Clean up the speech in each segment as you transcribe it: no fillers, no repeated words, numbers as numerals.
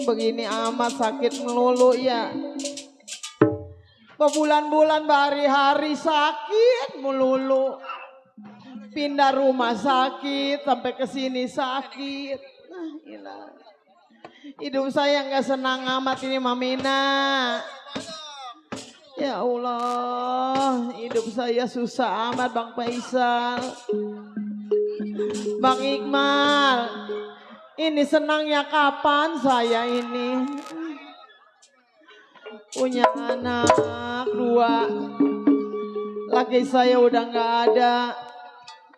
begini amat sakit melulu ya. Berbulan-bulan berhari-hari sakit melulu. Pindah rumah sakit sampai ke sini sakit. Nah, ilah. Hidup saya nggak senang amat ini Mamina. Ya Allah, hidup saya susah amat Bang Faisal. Bang Iqmal, ini senangnya kapan saya ini? Punya anak 2. Laki saya udah nggak ada.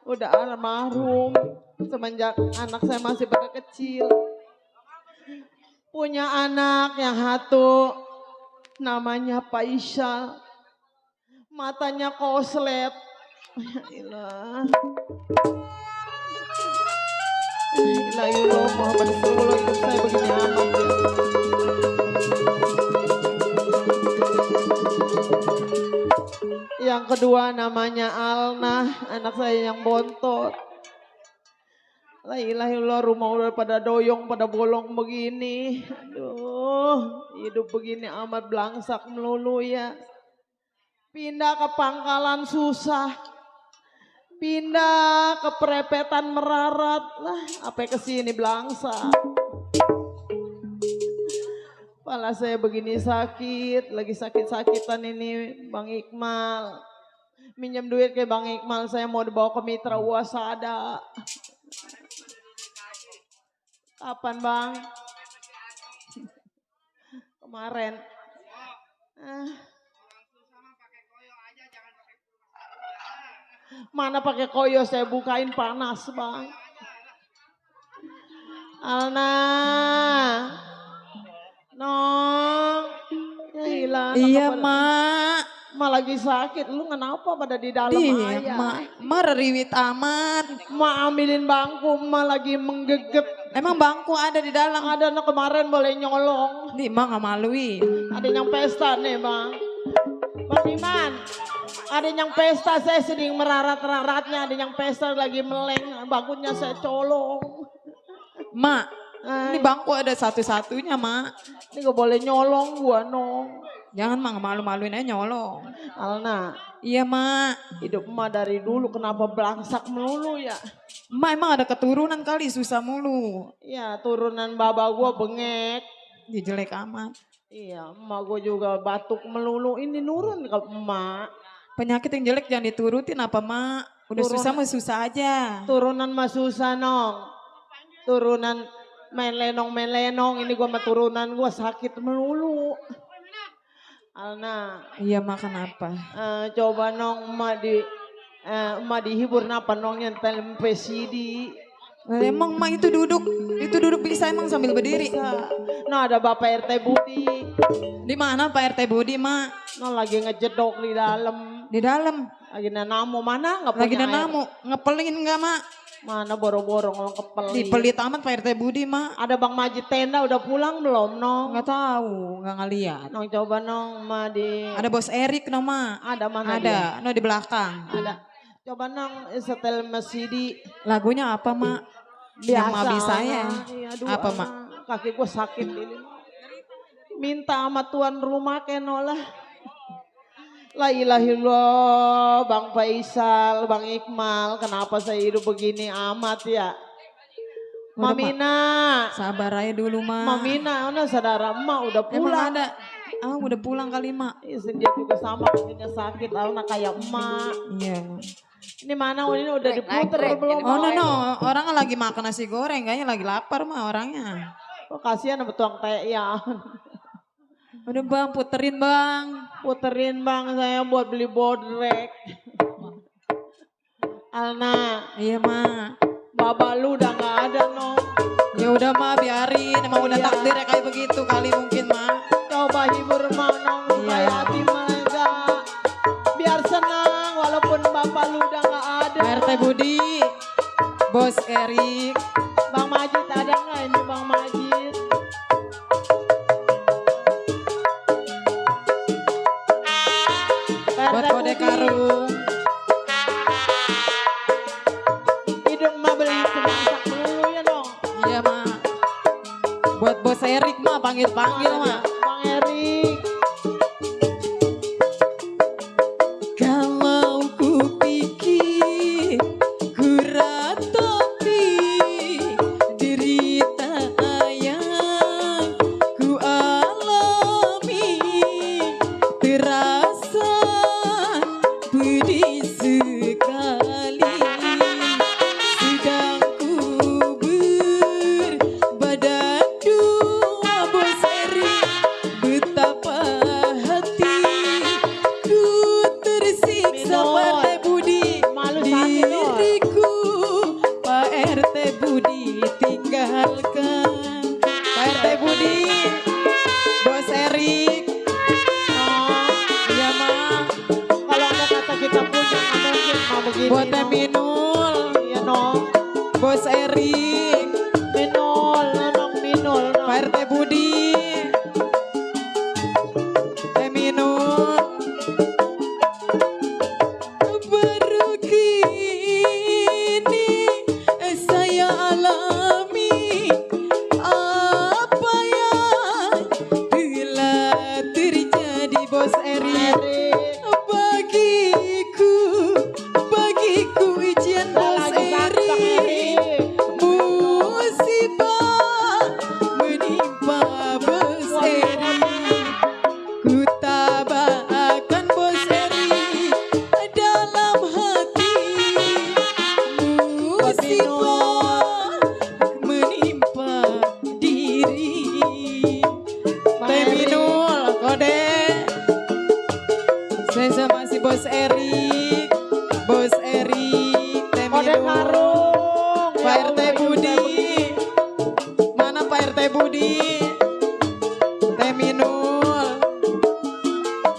Udah almarhum semenjak anak saya masih pada kecil. Punya anak yang satu namanya Faisal. Matanya koslet. Ya ilah. Ilah ilah Muhammad Rasulullah, hidup saya begini amat ya. Yang kedua namanya Alna, anak saya yang bontot. La ilaha illallah, rumah udah pada doyong, pada bolong begini. Aduh, hidup begini amat belangsak melulu ya. Pindah ke Pangkalan susah. Pindah ke Perepetan merarat. Lah, apa kesini belangsak. Kepala saya begini sakit, lagi sakit-sakitan ini Bang Iqmal. Minjem duit ke Bang Iqmal, saya mau dibawa ke Mitra Wasada. Kapan Bang? Kemarin. Mana pakai koyo, saya bukain panas Bang. Alna. Nong. Ya hilang. Iya Mak. Ma lagi sakit, lu kenapa pada di dalam Iya, ayah? Ma reriwit amat. Ma ambilin bangku, ma lagi menggegep. Emang bangku ada di dalam? Ada no kemarin boleh nyolong. Nih Ma gak malui. Ada yang pesta nih Bang. Bang Iman, ada yang pesta saya sedang merarat-raratnya. Ada yang pesta lagi meleng, bangkunya saya colong. Ma, ini bangku ada satu-satunya Ma. Ini gak boleh nyolong gua nong. Jangan Ma, malu-maluin aja nyolong. Alna. Iya Ma. Hidup emak dari dulu kenapa belangsak melulu ya? Ma emang ada keturunan kali susah mulu. Ya turunan baba gua bengek. Dia jelek amat. Iya emak gua juga batuk melulu. Ini nurun ke emak. Penyakit yang jelek jangan diturutin apa Ma. Udah susah mah susah aja. Turunan mah susah nong. Turunan main lenong. Ini gua mah turunan gua sakit melulu. Alna. Iya Ma kenapa? Coba nong emak dihibur napa nong nyentel pesidi. Emang Ma itu duduk bisa emang sambil berdiri. Nah ada Bapak RT Budi. Di mana Pak RT Budi Ma? Nah lagi ngejedok di dalam. Di dalam. Lagi nanamu mana nggak punya Lagi air. nanamu ngepelin nggak Ma? Mana boro-boro ngomong kepel. Dipelit amat Pak RT Budi Ma. Ada Bang Majid Tenda udah pulang belum nong? Nggak tahu, nggak ngeliat. Nong coba nong ma di. Ada Bos Erik no Ma. Ada mana Ada, dia? no di belakang. Ada. Coba nong setel masidi. Lagunya apa Ma? Biasa. Yang Ma bisa ya. Iya, Apa Ma? Kaki gue sakit ini. Minta sama tuan rumah kenolah. La ilaha illallah, Bang Faisal, Bang Iqmal, kenapa saya hidup begini amat ya? Udah, Mamina. Sabar aja dulu Ma. Mamina, saudara emak udah pulang. Emang ada? Udah pulang kali Ma. Dia juga sama kakinya sakit, kayak emak. Iya. Ini mana ini udah diputer belum? Oh no, orang lagi makan nasi goreng, kayaknya lagi lapar Ma orangnya. Oh kasihan sama tuang teh ya. Udah Bang, puterin Bang. Puterin Bang, saya buat beli bodrek. Alna. Iya Ma. Baba lu udah gak ada no. Ya udah Ma, biarin. Emang udah takdir ya kayak begitu kali mungkin Ma. Coba hibur Ma nong, supaya hati mereka biar senang walaupun bapak lu udah gak ada. RT Budi, Bos Erik. Bang Majid ada gak ini Bang Majid? Buat kode karung. Hidup mah beli masak dulu ya dong. Iya Ma. Buat Bos Erik mah panggil-panggil mah. Bang Erik. Kalau ku pikir ku ratapi derita yang ku alami, terasa pedih sekali. Sedang ku berbadan dua Bos Erik, betapa hati ku tersiksa. Minul. Pak RT Budi, Malu sakit loh. diriku Pak RT Budi tinggalkan. Pak RT Budi, Bos Erik, Oh, ya mak, kalau ada kata kita punya nggak mungkin mah begini. buat Teh no. Minul, Iya no. Bos Erik, Minul, nonong Minul. No. Pak RT Budi, Teh Minul. Baru kini saya alami apa yang telah terjadi Bos Erik. Erik. Bagiku ujian Bos Lagi sakit Bang Erik. Erik. Musibah menimpa Bos Erik. Ku tabahkan Bos Erik dalam hati. Musibah menimpa diri. Teh Minul, kode. Saya masih Bos Erik. Bos Erik, Teh Kode Minul. karung. Pak Ya RT Allah, Budi. Mana Pak RT Budi? Teh Minul.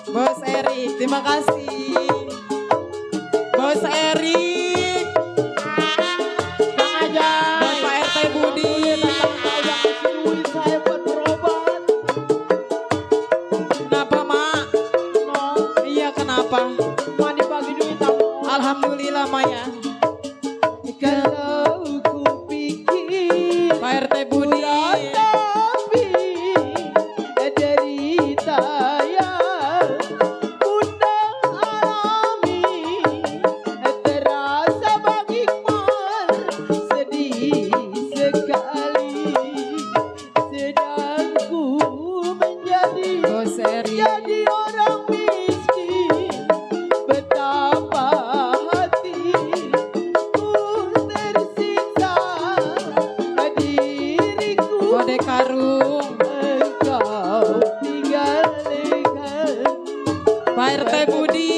Bos Erik, terima kasih. Bos Erik, Bang Ajay. Bapak RT Budi. Datang kau yang kasih duit saya buat berobat. Kenapa mak? No. Iya kenapa? Mau dibagi duit kamu. Alhamdulillah Maya. Kalau ku pikir Pak RT Budi. tapi derita yang bunda alami, terasa bagiku sedih sekali. Sedang ku menjadi Bos Erik. jadi orang miskin, betapa hati ku tersiksa. Diriku Kode karung. engkau tinggalkan. Pak RT Budi.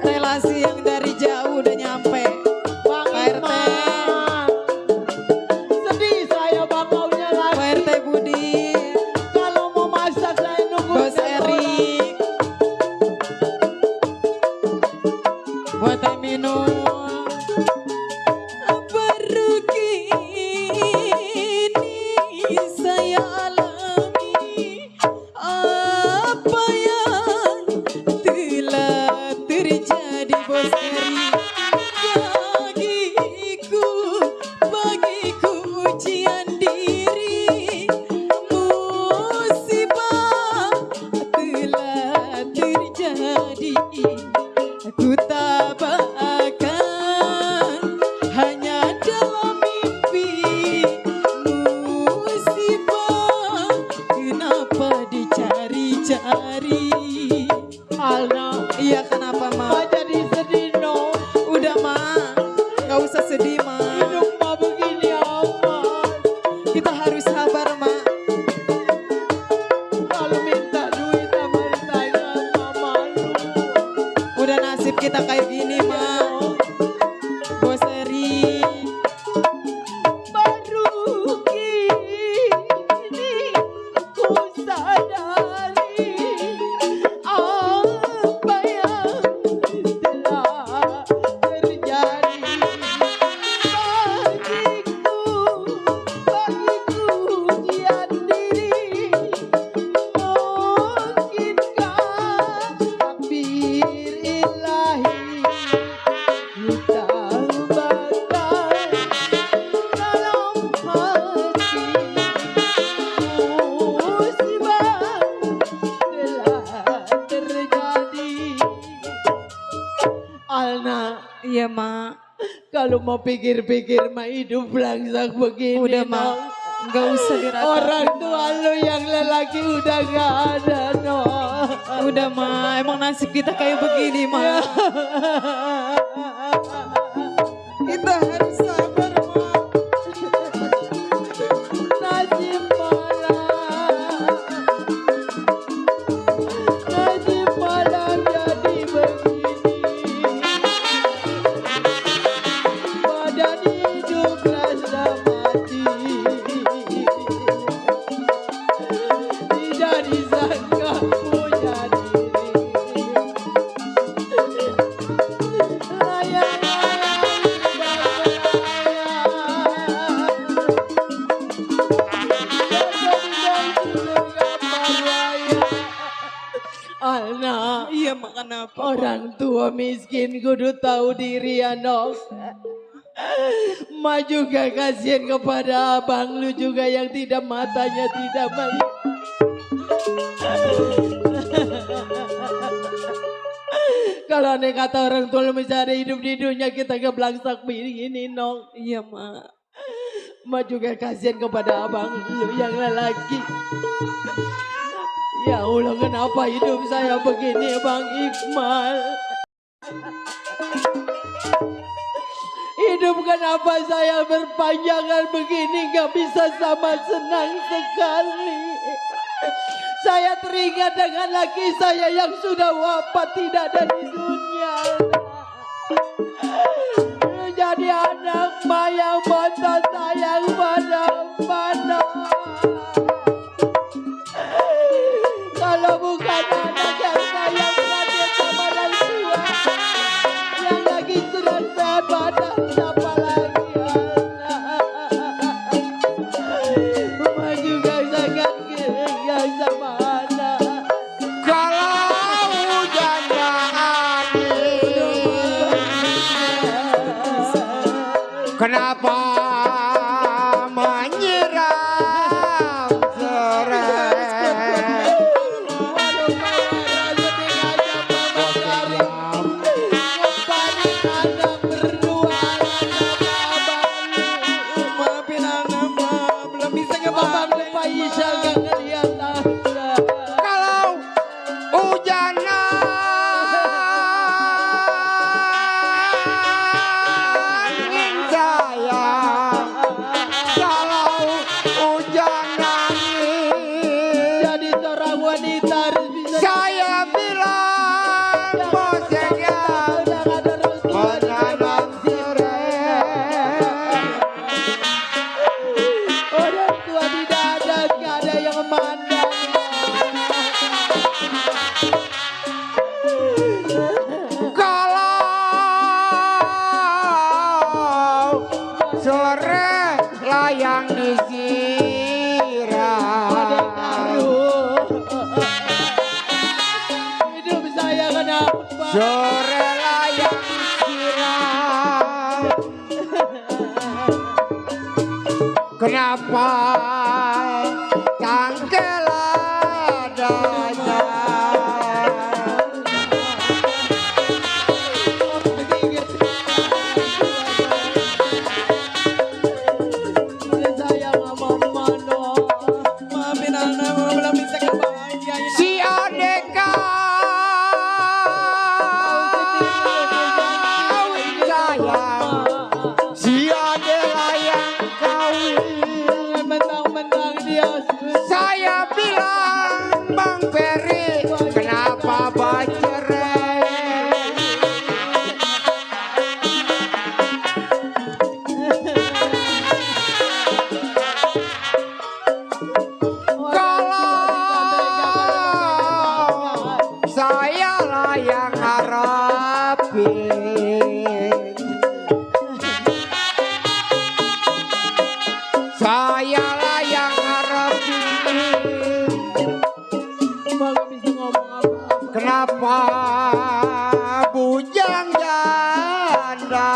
Relasi yang dari jauh udah nyampe. Bang Pak RT. Iman, sedih saya bakaunya Pak lagi. RT Budi. Kalau mau masak saya nunggu Bos Erik. Buat Teh Minul. Baru kini saya alami apa yang telah terjadi Bos Erik. Bagiku ujian diri. Musibah telah terjadi. Aku tabahkan hanya dalam mimpi. Musibah kenapa dicari-cari? Alna, Iya kenapa ma ma? jadi sedih no. Udah ma, nggak usah sedih ma. Hidup ma begini amat. Kita harus sabar ma. Kalau minta duit sama saya ma malu. Udah nasib kita kayak gini ma. Bos Erik. Baru kini ku sadari apa yang telah terjadi. Bagiku Kalau mau pikir-pikir mah hidup langsak begini. Udah Nong. mah, nggak usah diratapi. Orang tua lu yang lelaki udah gak ada, no. Udah mah, emang nasib kita kayak begini mah. Kita harus sabar mah. Nasib malam jadi begini. Badan hidup rasa mati. Tidak disangka punya diri. Alna, Iya mah kenapa? orang tua miskin kudu tahu diri ya Nok. Ma juga kasihan kepada abang lu juga yang tidak matanya tidak melihat. Kalau aneh kata orang tua lu mencari hidup di dunia kita geblangsak begini Nok. Iya mah. Ma juga kasihan kepada abang lu yang lelaki. Ya Allah, kenapa hidup saya begini Bang Iqmal? Hidup kenapa saya berpanjangan begini gak bisa sama senang sekali. Saya teringat dengan laki saya yang sudah wafat tidak ada di dunia. Jadi anak yang bontot sayang pada. Kalau bukan anak yang sayang perhatian sama orang tua, yang lagi sudah sehat badan siapa lagi anak. Mama juga sangat keringat sama anak. Kalau hujannya kenapa menyiram serai? Maafin anak mah, belum bisa Abang ngebangun. lupa Isya gak ngeliat Anda. Kalau hujannya angin sayang, kalau hujan angin, Jadi seorang wanita harus bisa. saya bilang bosnya Udah gak ada rezeki. menanam serai. Orang tua tidak ada, gak ada yang memandang. Kalau sore layang Ada disiram, karu. Hidup saya kenapa? sore layang disiram, kenapa cangkel adanya? Saya gak mau mano. Maafin anak mah, belum bisa ngebahagiain. Si adeka sayang, si ade layang kawin. Mentang-mentang dia Saya bilang Bang Peri, kenapa bercerai? Kalau saya lah yang harapin, saya lah yang harapin. Bang bisa ngomong apa-apa. Kenapa bujang jandanya?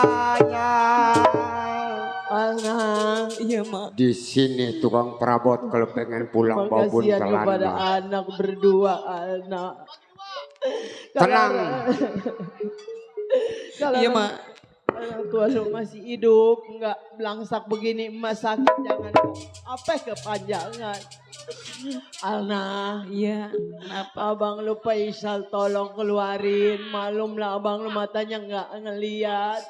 Alna, Iya mah. Di sini tukang perabot kalau pengen pulang babon kasihan kepada celana. anak berdua, Alna. Tenang. Kalau Iya mah. Orang tua lu masih hidup, nggak belangsak begini, emas sakit jangan apa kepanjangan. Alna, Iya, kenapa? abang lu Faisal tolong keluarin, malum lah abang lu matanya nggak ngeliat.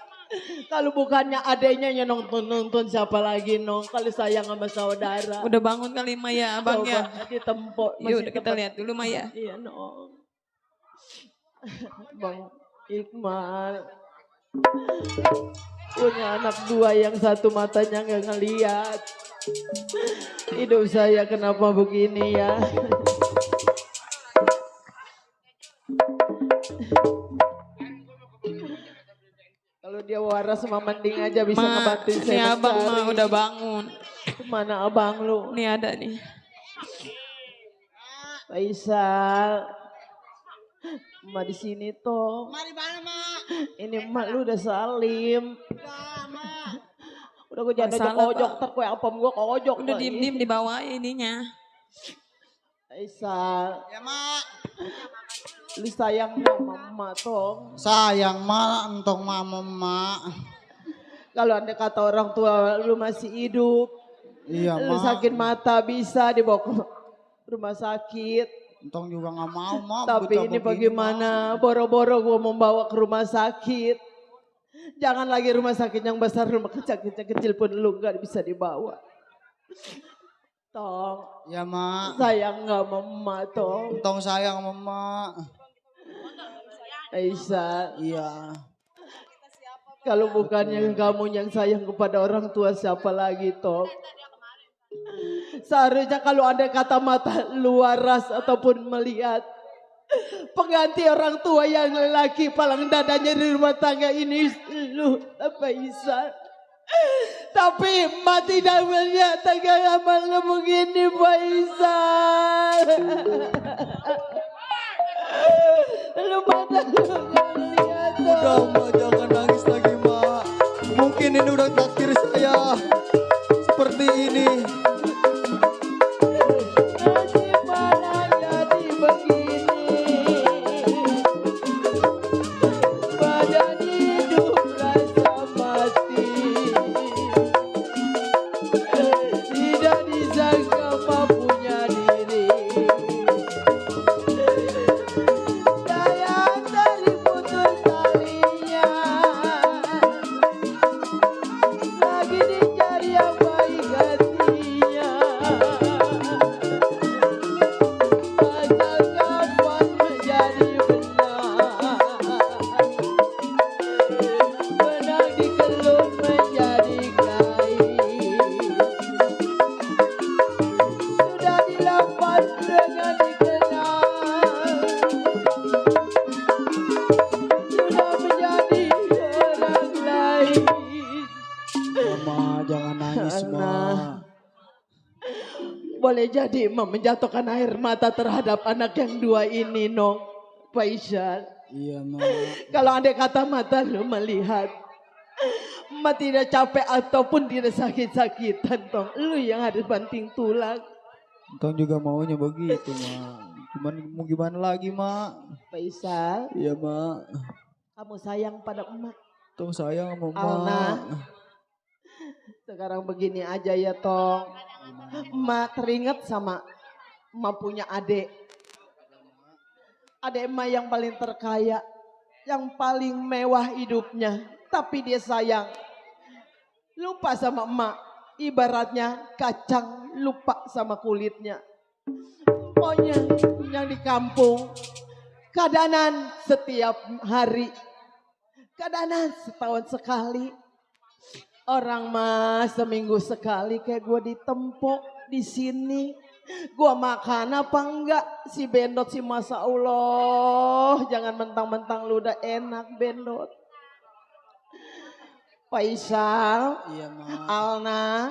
Kalau bukannya adanya yang nonton siapa lagi nong? Kalau sayang sama saudara. Udah bangun kali Maya abang ya. Coba ditempok Yuk udah kita lihat dulu Maya. Iya nong. Bang Iqmal punya anak dua yang satu matanya nggak ngeliat. Hidup saya kenapa begini ya? Kalau dia waras sama mending aja bisa ngebantuin Nih saya abang mencari. mah udah bangun. Mana abang lu? Nih ada nih. Faisal. Emak di sini toh. Mari mana, Mak? Ini emak lu udah salim. Udah, Mak. Udah gue jangan Salah, ojok Bang. ter kue apam gue ojok. Udah diem-diem di bawah ininya. Faisal, Ya, Mak. lu sayang sama emak toh. Sayang, Mak. Entong mama, Mak. Kalau anda kata orang tua lu masih hidup, Iya, lu Mak. sakit mata bisa dibawa ke rumah sakit. Entong juga gak mau, Mak. Tapi Begitu ini begini, bagaimana? Boro-boro gue membawa ke rumah sakit. Jangan lagi rumah sakit yang besar, rumah kecil pun lu gak bisa dibawa. Tong, Mak. Ya, Mak. sayang gak sama emak tong. Entong sayang sama Mak. Aisyah, Iya. kalau bukannya kamu yang sayang kepada orang tua siapa lagi tong? Seharusnya kalau ada kata mata lu waras ataupun melihat pengganti orang tua yang lelaki palang dadanya di rumah tangga ini lu Faisal. Tapi emak tidak melihat tangga amal lu begini Faisal. Lu mana lu ngeliat Udah, Mak. Jangan nangis lagi, Mak. Mungkin ini udah takdir saya. Seperti ini. nasib malah jadi begini. Badan hidup rasa mati. Tidak disangka mampunya diri. Sayang dari putus talinya. Lagi dicari yang baik hatinya. Asal kapan menjadi benar. Benang dikelup menjadi kain. Sudah dilepas dengan dikenal. Sudah menjadi orang lain. Mama, jangan nangis, Karena- Mak. Boleh jadi Emak menjatuhkan air mata terhadap anak yang dua ini, Nong. Faisal. Iya, Mak. Kalau andai kata mata lu melihat, Emak tidak capek ataupun tidak sakit-sakitan, Tong. Lu yang harus banting tulang. Entong juga maunya begitu, Mak. Cuman mau gimana lagi, Mak? Faisal, Iya, Mak. kamu sayang pada Emak. Entong sayang sama Alna. Mak. Sekarang begini aja ya, Tong. Emak teringat sama Emak punya adik. Adik Emak yang paling terkaya, yang paling mewah hidupnya. Tapi dia sayang. Lupa sama Emak. Ibaratnya kacang lupa sama kulitnya. Pokoknya yang di kampung. Kadanan setiap hari. Kadanan setahun sekali. Orang mah seminggu sekali kayak gue ditempok di sini. Gue makan apa enggak si Bendot si Masya Allah. Jangan mentang-mentang lu udah enak Bendot. Faisal, Iya, Mak. Alna,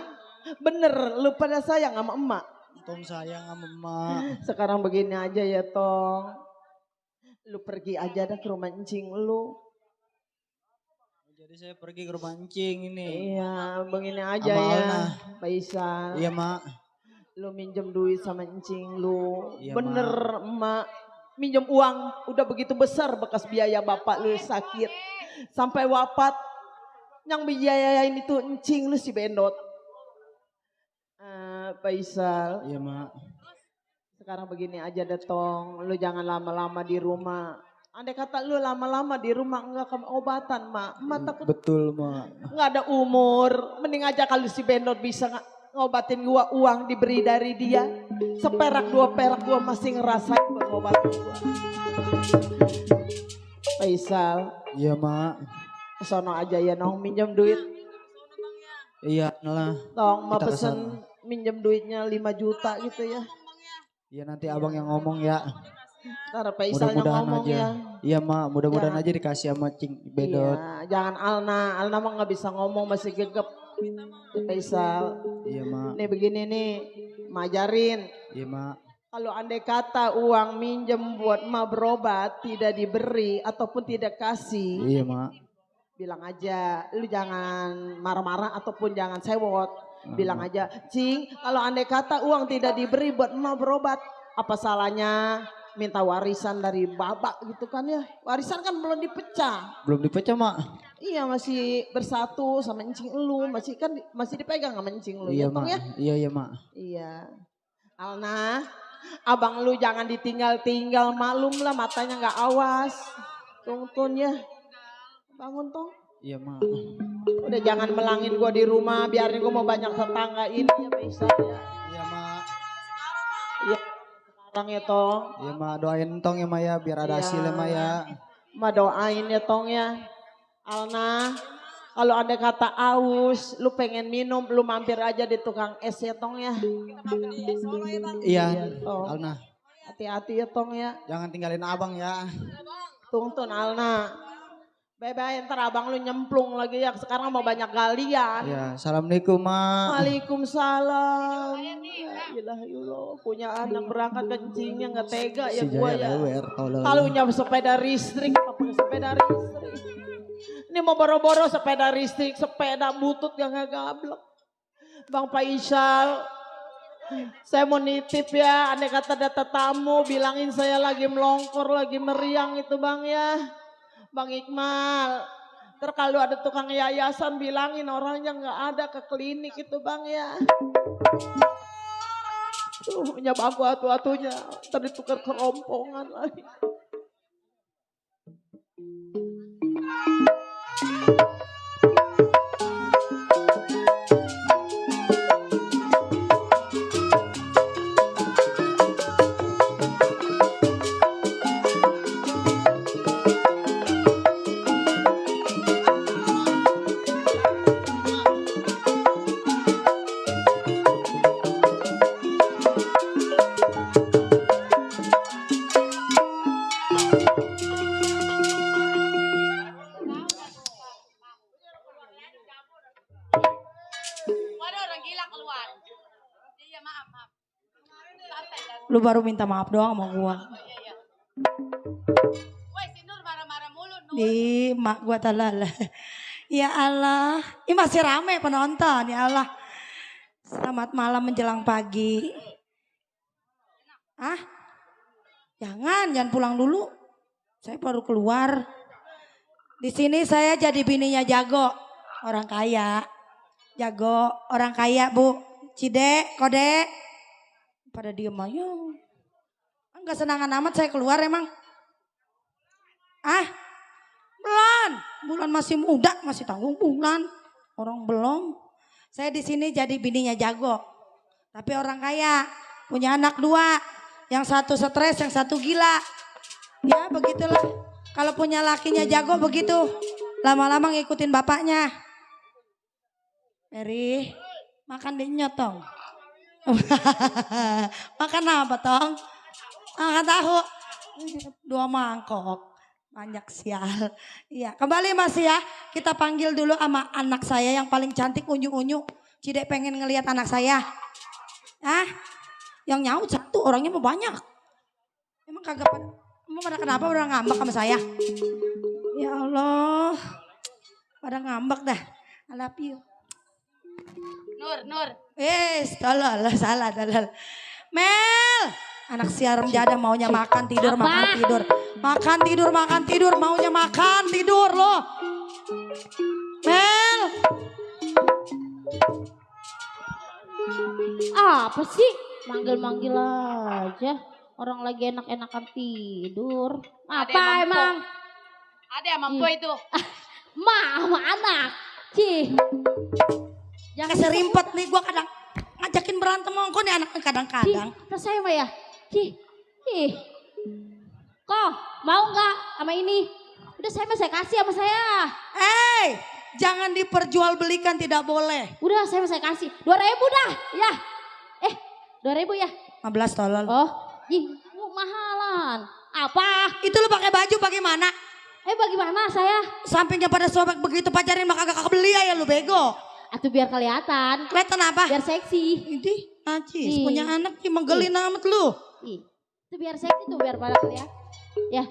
bener lu pada sayang sama emak. Entong sayang sama Mak. Sekarang begini aja ya Tong. Lu pergi aja dah ke rumah encing lu. Jadi saya pergi ke rumah encing ini. Iya, begini aja Sama ya, Alna. Faisal. Iya, Mak. Lu minjem duit sama encing lu. Iya, Bener emak. Minjem uang udah begitu besar bekas biaya bapak lu sakit. Sampai wafat Yang biayain itu encing lu si Bendot. Faisal, Iya mak. sekarang begini aja deh Tong, lu jangan lama-lama di rumah. Andai kata lu lama-lama di rumah enggak ke obatan mak, takut Betul mak. nggak ada umur. Mending aja kalau si Bendot bisa ngobatin gua, uang diberi dari dia. Seperak dua perak gua masih ngerasain buat ngobatin gua. Faisal, Iya mak. kesono aja ya Nong, minjem duit. Iya lah. Tong mau Kita pesen kesana. minjem duitnya 5 juta gitu ya. Iya nanti abang yang ngomong ya. Ntar Faisal yang Mudah-mudahan ngomong aja. ya. Iya mak, mudah-mudahan Jangan. aja dikasih sama Cing Bedot. Iya, jangan Alna. Alna mah nggak bisa ngomong, masih gegep. Faisal, Iya mak. nih begini nih, majarin. Iya mak. Kalau andai kata uang minjem buat emak berobat tidak diberi ataupun tidak kasih, Iya mak. bilang aja, lu jangan marah-marah ataupun jangan sewot. Bilang aja, Cing, kalau andai kata uang tidak diberi buat emak berobat, apa salahnya minta warisan dari babak gitu kan ya. Warisan kan belum dipecah. Belum dipecah mak. Iya masih bersatu sama encing lu, masih dipegang sama encing lu Iya ya Tong mak. ya. Iya mak. Iya. Alna, abang lu jangan ditinggal-tinggal, maklum lah matanya nggak awas. Tungtun ya. Bangun Tong. Iya mak. Udah jangan melangin gua di rumah, biarin gua mau banyak tetangga ini ya bisa ya. Iya mak. Iya. Sekarang ya Tong. Iya mak, doain Tong ya mak ya biar ada Iya. hasilnya mak ya. Ma doain ya Tong ya. Alna, kalau ada kata aus, lu pengen minum, lu mampir aja di tukang es ya Tong ya. Iya. Tong. Alna, Hati-hati ya Tong ya. jangan tinggalin abang ya. Tungtun Alna. Bye-bye ntar abang lu nyemplung lagi ya. Sekarang mau banyak galian. Iya, assalamualaikum mak. Waalaikumsalam. Ya ilah ilah. Punya anak berangkat kencingnya gak tega ya Si gua Jaya ya. lewer, tolol. Kalau punya sepeda listrik, apa pakai sepeda listrik. Ini mau boro-boro sepeda listrik, sepeda butut yang gak gablek. Bang Faisal, saya mau nitip ya, andai kata ada tamu, bilangin saya lagi melongkor, lagi meriang itu bang ya. Bang Iqmal, ntar kalau ada tukang yayasan bilangin orangnya gak ada ke klinik itu bang ya. Punya bangku atu-atunya, ntar ditukar kerompongan lagi. Lu baru minta maaf doang sama gua. Woi, si Nur marah-marah mulu, Nur. Di mak gua talala. Ya Allah, ini masih rame penonton ya Allah. Selamat malam menjelang pagi. Jangan pulang dulu. Saya baru keluar. Di sini saya jadi bininya Jago, orang kaya. Jago, orang kaya Bu. Cide, kode. Pada diem aja. Enggak senangan amat saya keluar emang. Bulan masih muda, masih tanggung bulan. Orang belum. Saya di sini jadi bininya Jago. Tapi orang kaya, punya anak 2. Yang satu stres, yang satu gila. Ya begitulah. Kalau punya lakinya Jago begitu. Lama-lama ngikutin bapaknya. Mary, makan di nyotong. Makan apa Tong? Makan tahu. 2 mangkok. Banyak sial. Iya, kembali Mas ya. Kita panggil dulu sama anak saya yang paling cantik, unyu-unyu. Cide pengen ngelihat anak saya. Yang nyaut satu, orangnya mau banyak. Emang kagak pada kenapa pada ngambek sama saya? Ya Allah. Pada ngambek dah. I love you. Nur. Tolol, salah. Mel, anak siaram jadah maunya makan tidur, makan tidur. Makan tidur, maunya makan tidur loh. Mel, Apa sih? Manggil-manggil aja. Orang lagi enak-enakan tidur. Apa emang? Ada yang mampu itu. Sama anak. Cih. Jangan serimpet nih, gua kadang ngajakin berantem ongko nih anak kadang-kadang. Terus saya mah ya. Cih. Ih. Kok mau nggak sama ini? Udah saya kasih sama saya. Jangan diperjualbelikan, tidak boleh. Udah saya kasih 2.000 dah. Ya. 2.000 ya. 15 tolol. Oh, mahalan. Apa? Itu lu pakai baju bagaimana? Bagaimana saya? Sampingnya pada sobek begitu pacarin maka kagak kebeli ya lu bego. Atuh biar kelihatan. Kelihatan apa? Biar seksi. Ini najis, Ih. punya anak sih menggelin amat lu. Itu biar seksi tuh biar pada kelihatan. Ya.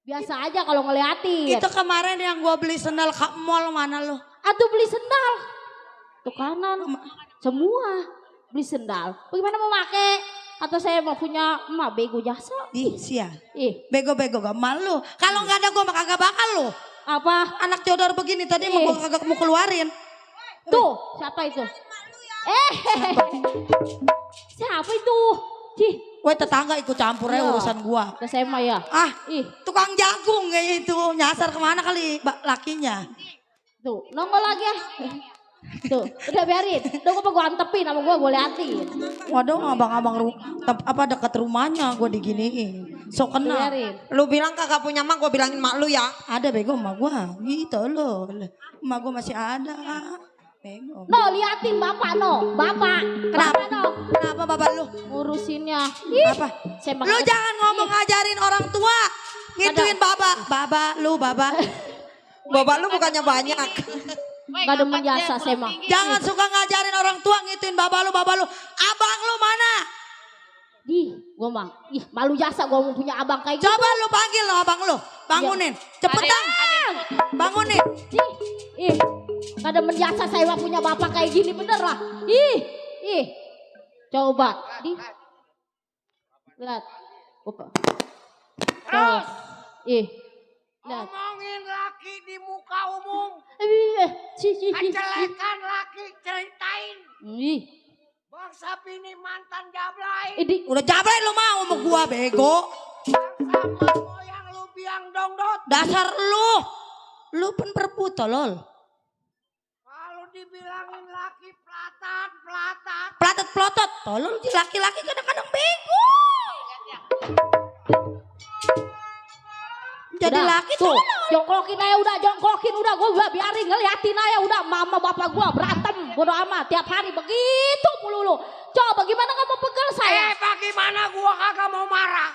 Biasa aja kalau ngeliatin. Itu kemarin yang gua beli sendal ke mall mana lu? Atuh beli sendal. Tuh kanan. Semua beli sendal. Bagaimana mau make? Atau saya mau punya emak bego jasa? Sia. Bego-bego Gak malu. Kalau nggak ada gua mah kagak bakal lu. apa? Anak codor begini tadi mau gua kagak mau keluarin. Tuh, siapa itu? Siapa itu? Cih, Woi tetangga ikut campur ya Iya. urusan gua. udah saya mah ya. Tukang jagung kayaknya itu nyasar kemana kali lakinya. Tuh, nongol lagi ya. Tuh, udah biarin. Udah gua antepin sama gua liatin. Waduh abang-abang dekat rumahnya gua diginiin. Sok kena. Biarin. Lu bilang kagak punya mak, gue bilangin mak lu ya. Ada bego emak gua. Gitu loh. Emak gua masih ada. Bego. No, liatin bapak no. Bapak. Kenapa? No? Kenapa bapak lu? Ngurusinnya. Apa? Saya Lu jangan ngomong ngajarin orang tua. Ngituin baba lu baba. Bapak lu bukannya banyak. Gak demen jasa saya mah. Jangan suka ngajarin orang tua ngituin baba lu. Abang lu mana? Gua mah. Malu jasa gua mau punya abang kayak gitu. Coba lu panggil lo abang lu. Bangunin. Cepetan. Bangunin. Gak demen jasa saya mah punya bapak kayak gini bener lah. Coba. Lihat. Terus. Ngomongin laki di muka umum. Kecelekan laki ceritain. Bangsa bini mantan jablay. Udah jablay lu mau sama gua bego. Sama moyang lu biang dongdot. Dasar lu. Lu pun perpu tolol. Kalau dibilangin laki pelatat. Pelatot. Tolol laki-laki kadang-kadang bego. Jadi udah, laki tuh, tolol. jongklokin udah, gue biarin ngeliatin aja udah, mama bapak gue berantem, bodo amat, tiap hari begitu mulu lu. Coba bagaimana gak mau pegel saya? Bagaimana gua kagak mau marah?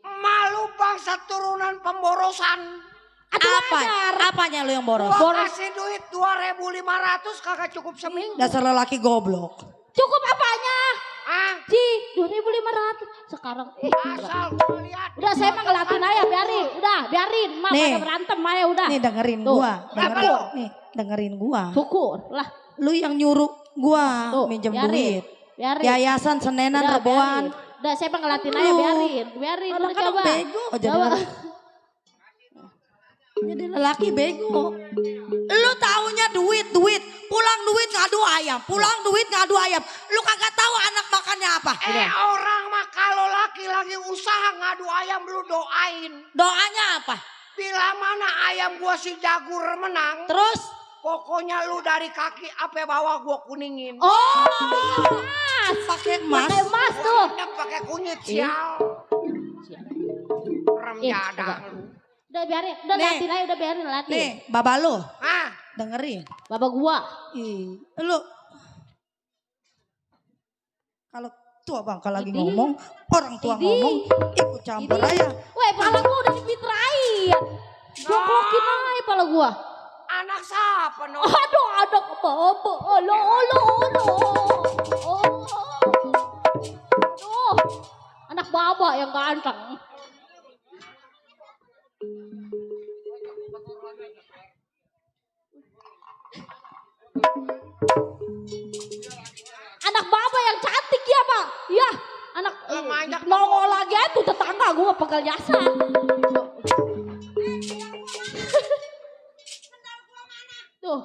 Malu bangsa turunan pemborosan. Apanya lu yang boros? Kasih duit 2.500 kagak cukup seminggu. Dasar lelaki goblok. Cukup apanya? 2.500 sekarang. Asal gua lihat. Udah saya mah ngeliatin aja, biarin, mah pada berantem aja udah. Nih dengerin Tuh, gua. Dengerin gua. Syukur lah. Lu yang nyuruh gua Tuh, minjem biarin. duit. Biarin. Yayasan Senenan Udah, Reboan. Udah saya mah ngeliatin aja, biarin. Udah Kadang-kadang coba. bego jadi lelaki bego. Lu taunya duit. Pulang duit ngadu ayam. Lu kagak tahu anak makannya apa? Orang mah kalau laki lagi usaha ngadu ayam lu doain. Doanya apa? Bila mana ayam gua si Jagur menang. Terus? Pokoknya lu dari kaki apa bawah gua kuningin. Pakai emas. Pakai emas tuh. Pakai kunyit sial. Rem jadah lu. Udah biarin, udah liatin aja, udah biarin liatin. Nih, baba lu. Hah? Dengerin. Bapak gua. Lu. Kalau tua bangka lagi ngomong, orang tua ngomong, ikut campur aja. Weh, pala gua udah dimitrain. Jongklokin aja pala gua. Anak siapa no? Aduh, ada bapak. Olo. Anak bapak yang ganteng. Anak bapak yang cantik ya pak. Iya, anak nongol lagi itu tetangga gue pegal jasa. Tuh.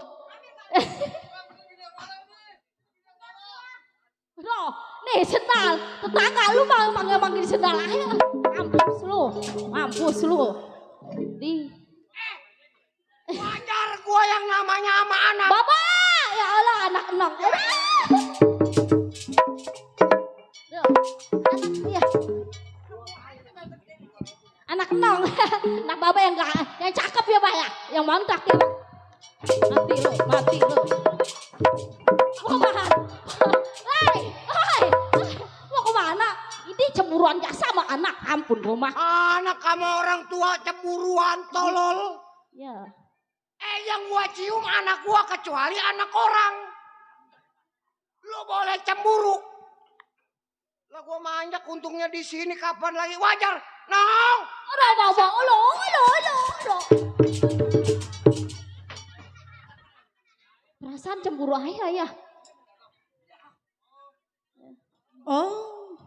Aduh, nih sendal. Tetangga lu manggil sendal aja. Mampus lu. Di. Wajar gua yang namanya sama anak. Bapak, ya Allah anak enong. Anak enong, anak bapak yang cakep ya pak ya, yang mantap ya pak. Mati lu. Mau kemana? Mau kemana? Ini cemburuan jasa sama anak, ampun gua mah. Anak sama orang tua cemburuan tolol. Ya. Yang gua cium anak gua kecuali anak orang. Lu boleh cemburu. Lah gua manjak untungnya di sini kapan lagi wajar. Nong. Udah bapak, lo. Perasaan cemburu ayah ya. Oh,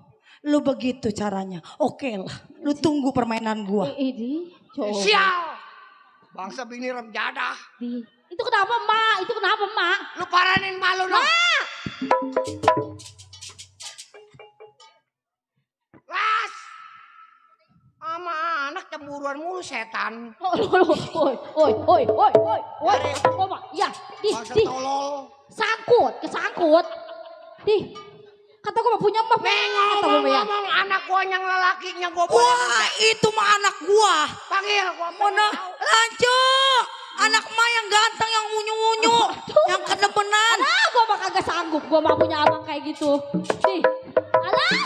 lu begitu caranya. Oke lah, lu tunggu permainan gua. Ini, coba. Sial. Bangsa bini remjadah. Itu kenapa mak? Lu paranin malu dong. Las. Sama anak cemburuan mulu setan. Oi. Koma, ya, Bangsa tolol. kesangkut. Kata gua punya mah. Ngomong anak gua yang lelakinya gua boleh. Wah, itu mah anak gua. Panggil gua. Mana? Lanjut. Anak mah yang ganteng, yang unyu-unyu, yang kedemenan. Gua mah kagak sanggup, gua mah punya abang kayak gitu. Alah.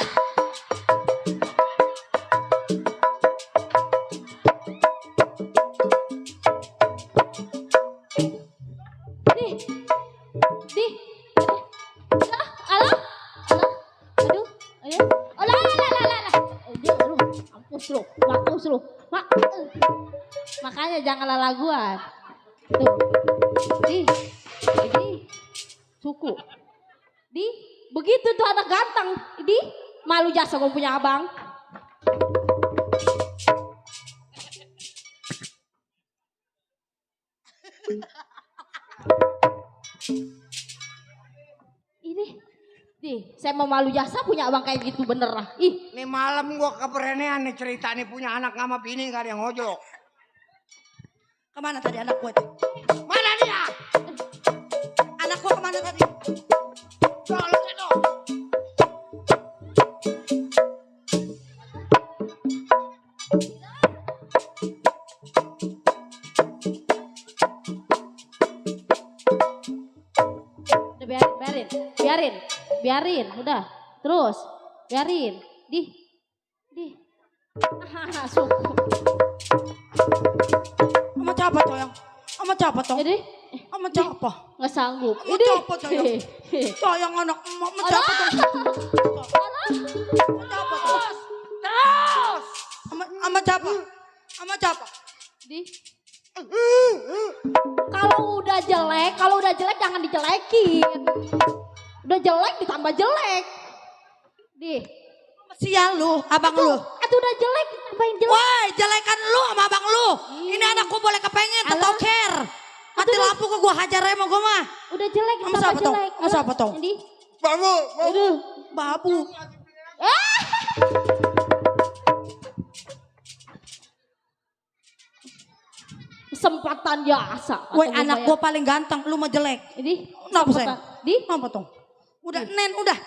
Mampus lu. Makanya jangan lalaguan. Tuh. Suku. Begitu tuh anak ganteng. Malu jasa gue punya abang. Saya mau malu jasa punya abang kayak gitu bener lah. Nih malam gua keberenean nih cerita nih punya anak sama bini gak ada yang ngojok. Kemana tadi anak gua itu? Mana dia? Anak gua kemana tadi? Soalnya itu. Biarin, udah. Terus, biarin. Suku. Sama siapa coyang? Sama siapa toh? Jadi, sama siapa? nggak sanggup. Sama siapa coyang? Coyang anak emak sama siapa toh? Sama siapa toh? Terus. Sama siapa? Sama siapa? Kalau udah jelek jangan dijelekin. Udah jelek ditambah jelek. Sial lu, abang lu. Itu udah jelek ditambahin jelek. Woi, jelekan lu sama abang lu. Ini anakku boleh kepengen atau care. Mati lampu ke gua hajar ya mau gua mah. Udah jelek Sama ditambah siapa toh? jelek. Sama siapa toh? Babu. Kesempatan jasa. Woi, anak gua paling ganteng, lu mah jelek. Kenapa sayang? Kenapa toh? Udah nen udah.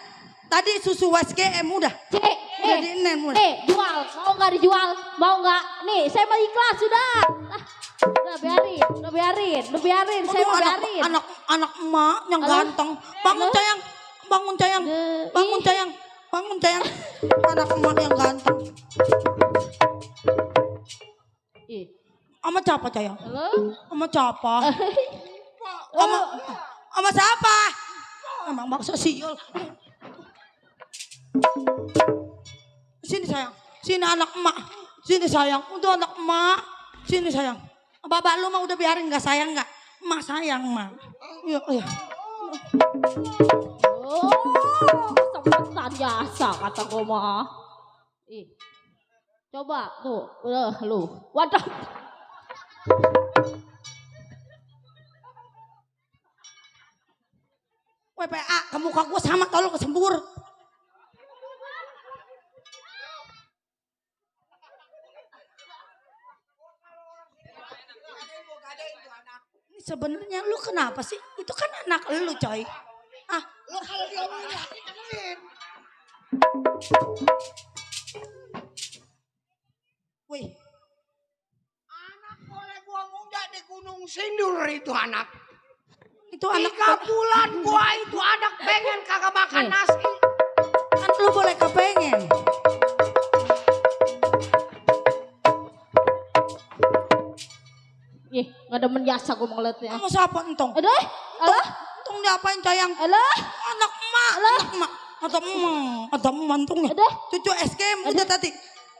Tadi susu WSGM udah. Udah di nen udah. Jual. Mau nggak dijual? Mau nggak? Nih, saya mau ikhlas sudah. Udah biarin. Saya mau biarin. Anak emak yang ganteng. Bangun sayang. Anak emak yang ganteng. Sama siapa sayang? Sama siapa? Sama siapa? Emang maksa siul. Sini sayang. Sini anak emak. Sini sayang. Untuk anak emak. Sini sayang. Bapak lu mah udah biarin gak sayang gak? Emak sayang mah. Iya. Kesempatan jasa kata gue mah. Coba tuh. Lu. Waduh. WPA ke muka gue sama tolong kesembur. Sebenarnya lu kenapa sih? Itu kan anak lu coy. Ah, Lo kalau diomongin laki dengerin. wih. Anak boleh gua muda di Gunung Sindur itu anak. Itu anak 3 bulan gua itu anak pengen kagak makan Nih. nasi. kan lu boleh kepengen. Ih, nggak demen jasa gue ngeliatnya. Kamu siapa entong? Aduh, alah, Entong diapain sayang? alah, Anak emak, anak emak. Atau emak entongnya. aduh. Cucu SKM udah tadi.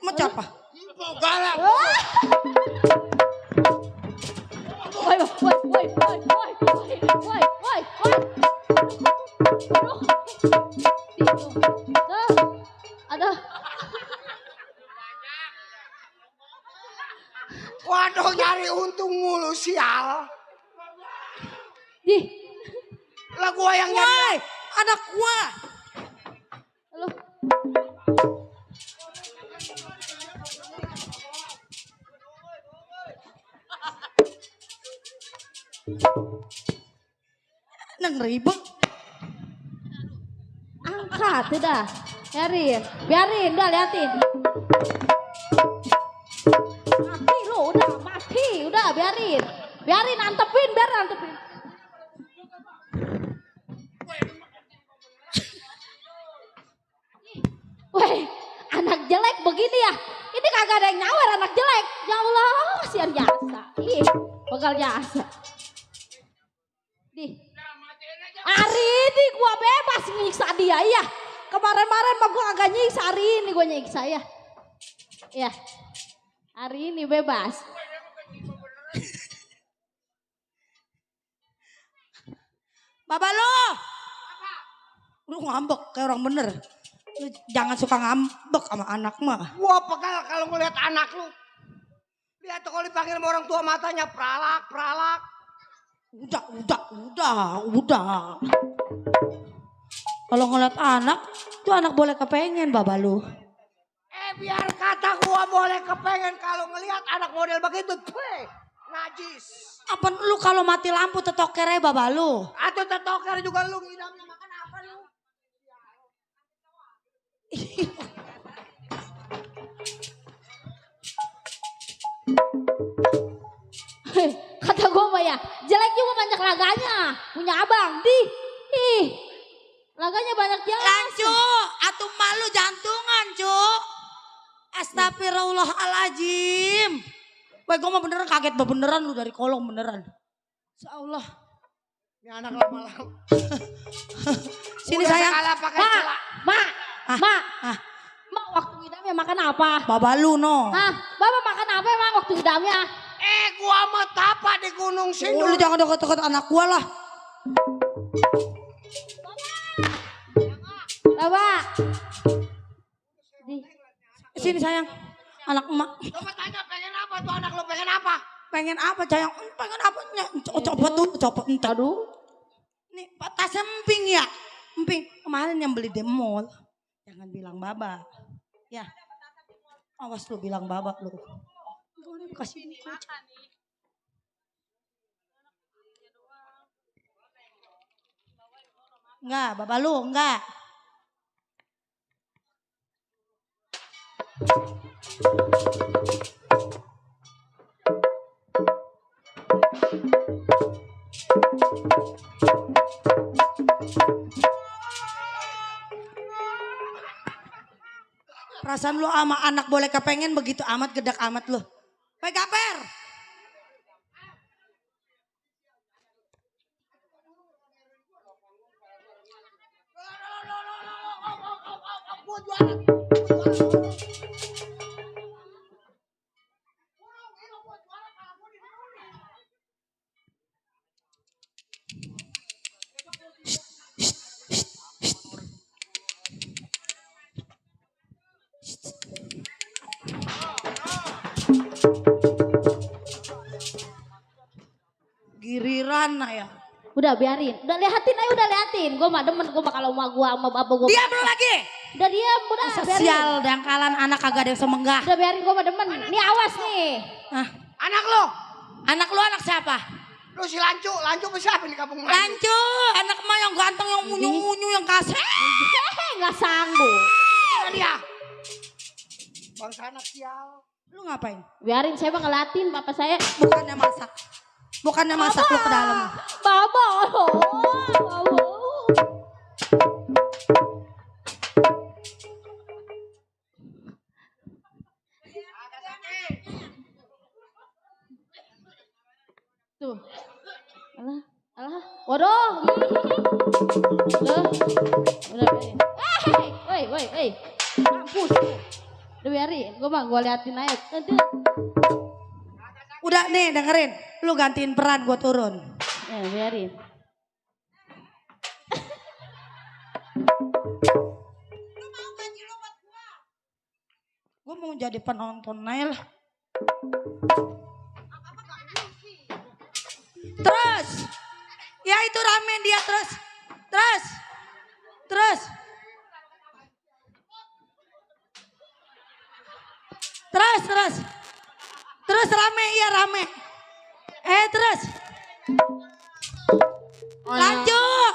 Emak siapa? Galak. Woi, woi, woi, woi, woi, woi, woi, woi, woi. Aduh. Aduh. Waduh nyari untung mulu sial. Ih, Lah gua yang nyari. Woi, anak gua. aduh. Neng ribet. Angkat udah. Biarin, udah liatin. Mati lu, udah biarin. Biarin antepin. Weh, anak jelek begini ya. Ini kagak ada yang nyawer anak jelek. Ya Allah, sian jasa. Ih, bakal jasa. Di. Hari ini gua bebas nyiksa dia ya. Kemarin-marin mah gua agak nyiksa, hari ini gua nyiksa ya. Ya. Hari ini bebas. Bapak lu ngambek kayak orang bener. Lu jangan suka ngambek sama anak mah. Gua pegal kalau ngeliat anak lu. Lihat tuh kalau dipanggil sama orang tua matanya pralak. Udah. Kalau ngeliat anak, tuh anak boleh kepengen bapak lu. Biar kata gua boleh kepengen kalau ngelihat anak model begitu. Najis. Apa lu kalau mati lampu tetokere bapak lu? Atau tetoker juga lu ngidamnya makan apa lu? Kata gue mah ya, jelek juga banyak laganya. Punya abang, ih, laganya banyak jelas. Lancu, atuh malu jantungan cu. Astagfirullahaladzim. Wah gue mah beneran kaget beneran lu dari kolong beneran. Ya Allah. Ini anak lama-lama. Sini Udah sayang. sekala pakai celak. Mak, waktu ngidamnya makan apa? Bapak lu no. Bapak makan apa emang waktu ngidamnya? Gua mau tapa di Gunung Sindur. Lu jangan deket-deket anak gua lah. Bapak. Sini sayang. Anak emak. Coba tanya pengen apa tuh anak lu pengen apa? Pengen apa sayang? Pengen apa? Copot tuh, copot entar. Aduh. Nih tasnya emping ya. Emping. Kemarin yang beli di mall. Jangan bilang baba. Ya. Awas lu bilang baba lu. Kasih ini. Enggak, bapak lu enggak. Perasaan lu sama anak boleh kepengen begitu amat gedak amat lu. Pegaper. Gua jualan. Giriran ya. Udah biarin, udah liatin. Gue mah demen, gue mah kalau sama gue sama bapak gue. Diam lu lagi. Udah diam, udah biarin. Sial dangkalan anak kagak ada yang semenggah. Udah biarin, gue mah demen. Nih awas nih. Ah, Anak lu. anak lu anak siapa? Lu si Lancu siapa di kampung Melayu? Lancu, anak mah yang ganteng, yang munyu-munyu, yang kasih. Nggak sanggup. Mana dia? Bangsa anak sial. Lu ngapain? Biarin saya mah ngelatin papa saya. Bukannya masak. Bukannya masak lu ke dalam. Baba. Tuh. Alah. Waduh. Loh. Udah biarin. Woi. Mampus. Udah biarin. Gua liatin aja. Udah nih dengerin. Lu gantiin peran gue turun. Ya biarin. Gue mau jadi penonton Nail. Terus. Ya itu rame dia terus. Terus rame, iya rame. Terus. Lanjut.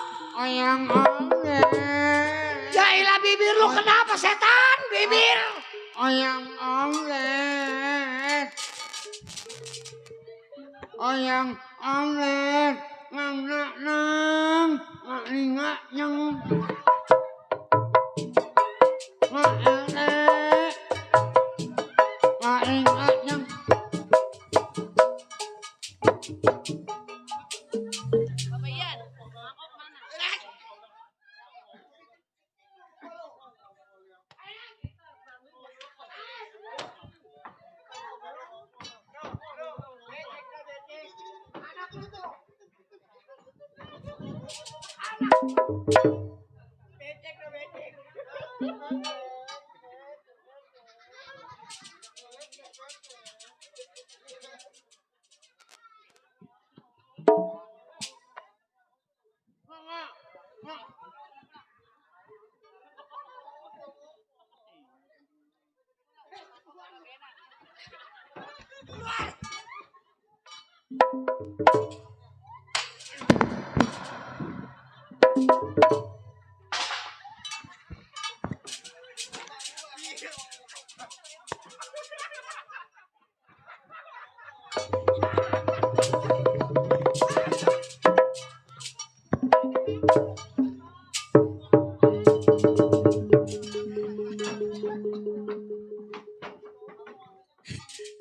Ya ilah bibir lu kenapa setan? Bibir. Oyang omelet. Ngang ngak nyeng.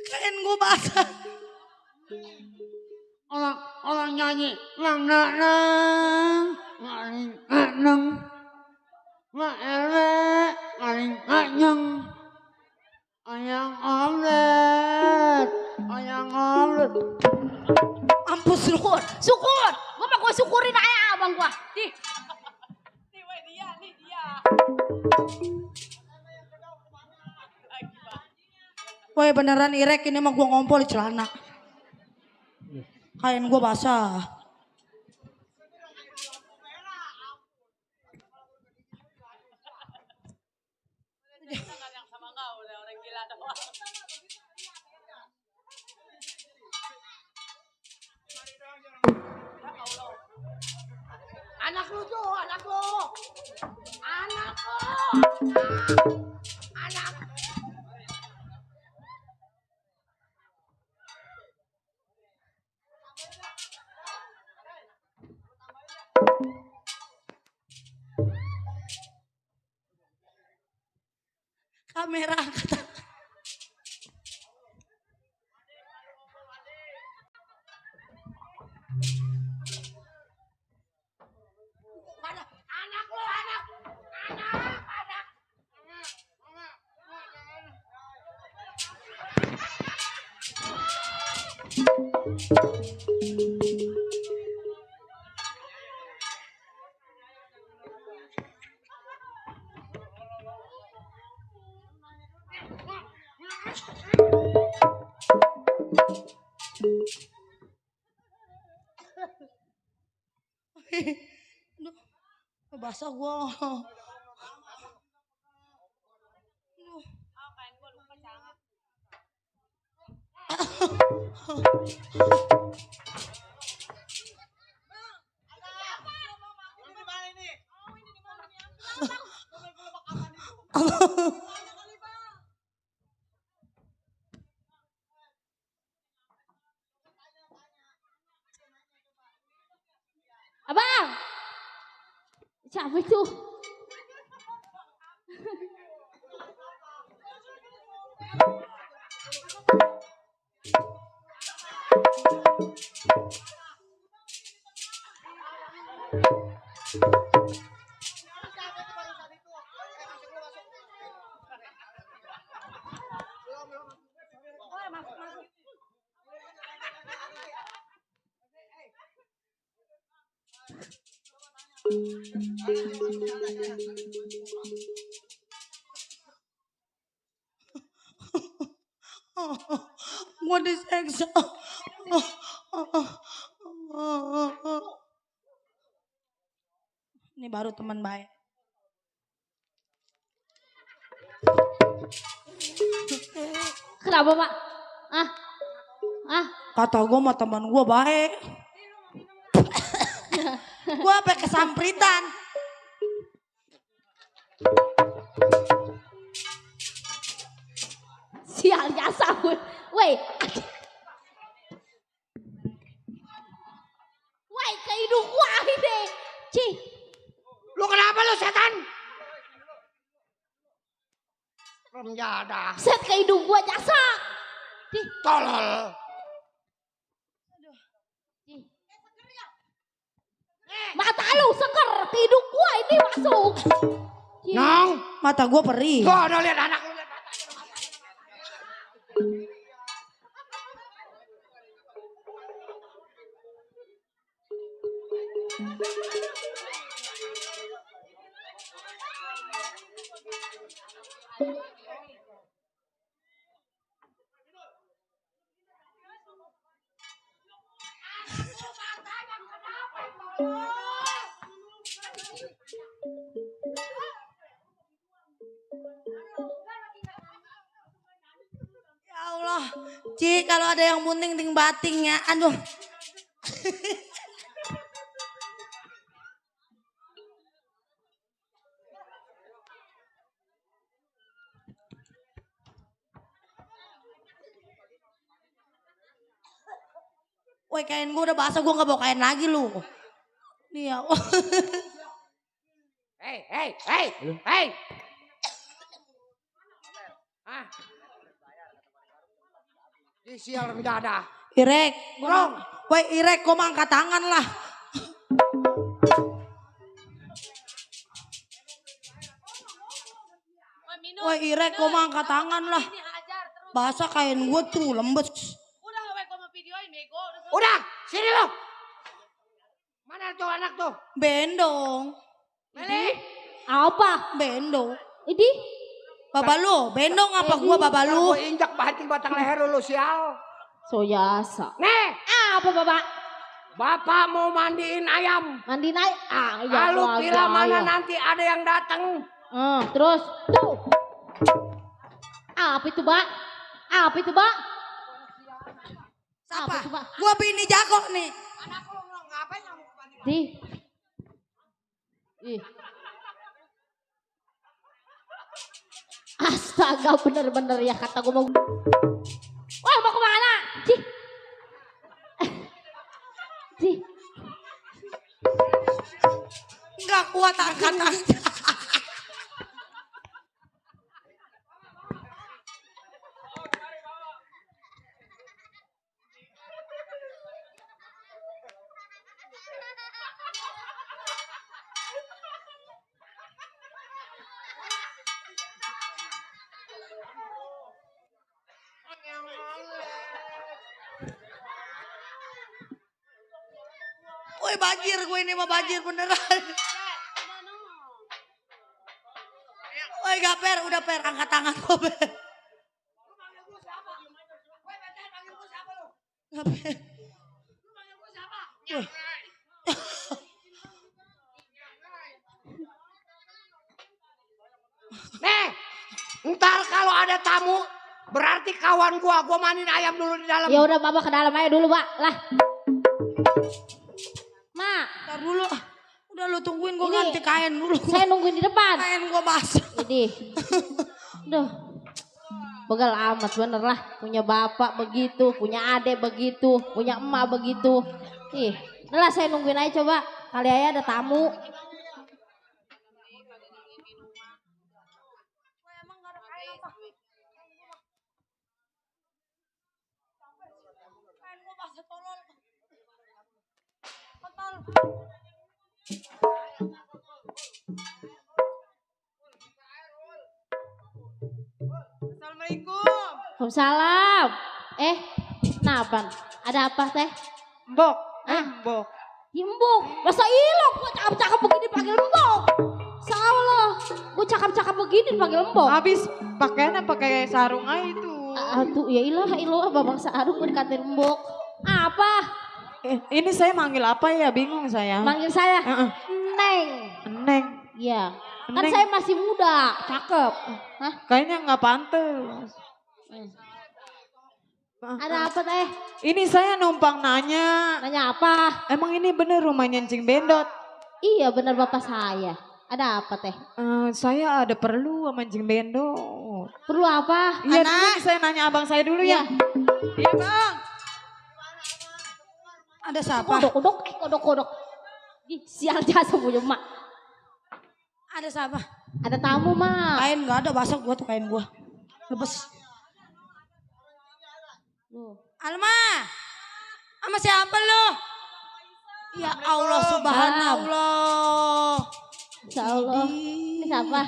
Kain gue basah. Orang nyanyi ngang ngaling nganyeng ayang omelet Mampus lu. Syukur. Gua syukurin aja abang gua. Di. Dia. Woi beneran Irek ini mah gue ngompol di celana. Kain gue basah. Anak lu. Anak. Kamera angkat. Anak lu. Basah gue. Abang. Siapa itu? Gua diseksa. Ini baru teman baik. Kenapa, Pak? Kata gue mah teman gue baik. Gue apa kesampritan. Sial jasa gue. Weh. Weh, ke hidung gua ini. Cih. Lu kenapa lu setan? Remjada. Set ke hidung gua jasa. Cih. Tolol. Cih. Mata lu seker ke hidung gua ini masuk. Cih. Nong. Mata gue perih. Gua udah lihat anak lu. Lihat matanya. Ya Allah. Ci, kalau ada yang bunting ting bating ya. Aduh. Woi, kain gue udah basah, gue gak bawa kain lagi lu. Nih ya. Hei. Hah? Di sial remjada. Irek. Nong. Woi Irek, gue mah angkat tangan lah. Woi Irek, gue mah angkat tangan lah. Basah kain gue tuh lembes. Udah, sini lo. Mana tuh anak tuh? Bendong. Meli. Apa? Bendong. Ini? Baba lu, bendong apa gua baba lu? Gua injak banting batang leher lu sial. So jasa. Nih, Apa, Bapak? Bapak mau mandiin ayam. Mandi naik. Ya Kalau keluarga, bila mana ya. nanti ada yang datang. Terus tuh. Apa itu, Pak? Apa itu, Pak? Siapa? Apa itu, Pak? Gua bini jago nih. Di. Ih. Astaga, bener-bener ya kata gue mau. Wah, mau kemana? Cih. Cih. Enggak kuat angkat aja. Woi banjir gue ini mah banjir beneran. Woi gak per, udah per, angkat tangan gue per. Gak per. Nih, ntar kalau ada tamu berarti kawan gua mandiin ayam dulu di dalam. Ya udah, Bapak ke dalam aja dulu, Pak. Lah. Mak, Ntar dulu, udah lu tungguin gue Ini, ganti kain dulu. saya nungguin di depan. Kain gue basah. Idih. Duh. Begal amat bener lah. Punya bapak begitu, punya adek begitu, punya emak begitu. Ih, udah lah saya nungguin aja coba. Kali aja ada tamu. Assalamualaikum. Waalaikumsalam. Kenapa? Ada apa teh? Mbok. Mbok. Imbok, masa ilo gue cakep-cakep begini panggil mbok. Salah, gue cakep-cakep begini panggil mbok. Habis pakaiannya pakai sarung aja itu. Aduh ya ilah babang sarung gue dikatain mbok. Apa? Ini saya manggil apa ya? Bingung saya. Manggil saya? Neng. Neng. Iya. Kan Neng. saya masih muda, cakep. Hah? Kayaknya nggak pantas. Ada apa teh? Ini saya numpang nanya. Nanya apa? Emang ini bener rumahnya Encing Bendot? Iya bener bapak saya. Ada apa teh? Saya ada perlu sama Encing Bendot. Perlu apa? Iya dulu saya nanya abang saya dulu ya. Iya bang. Ada siapa? Kodok. Ih, sial jasa punya mak. Ada siapa? Ada tamu mak. Kain nggak ada, basah gua tuh kain gua. Lepas. Alma, sama siapa lo? Ya Allah subhanallah. Insya Allah. Ini siapa?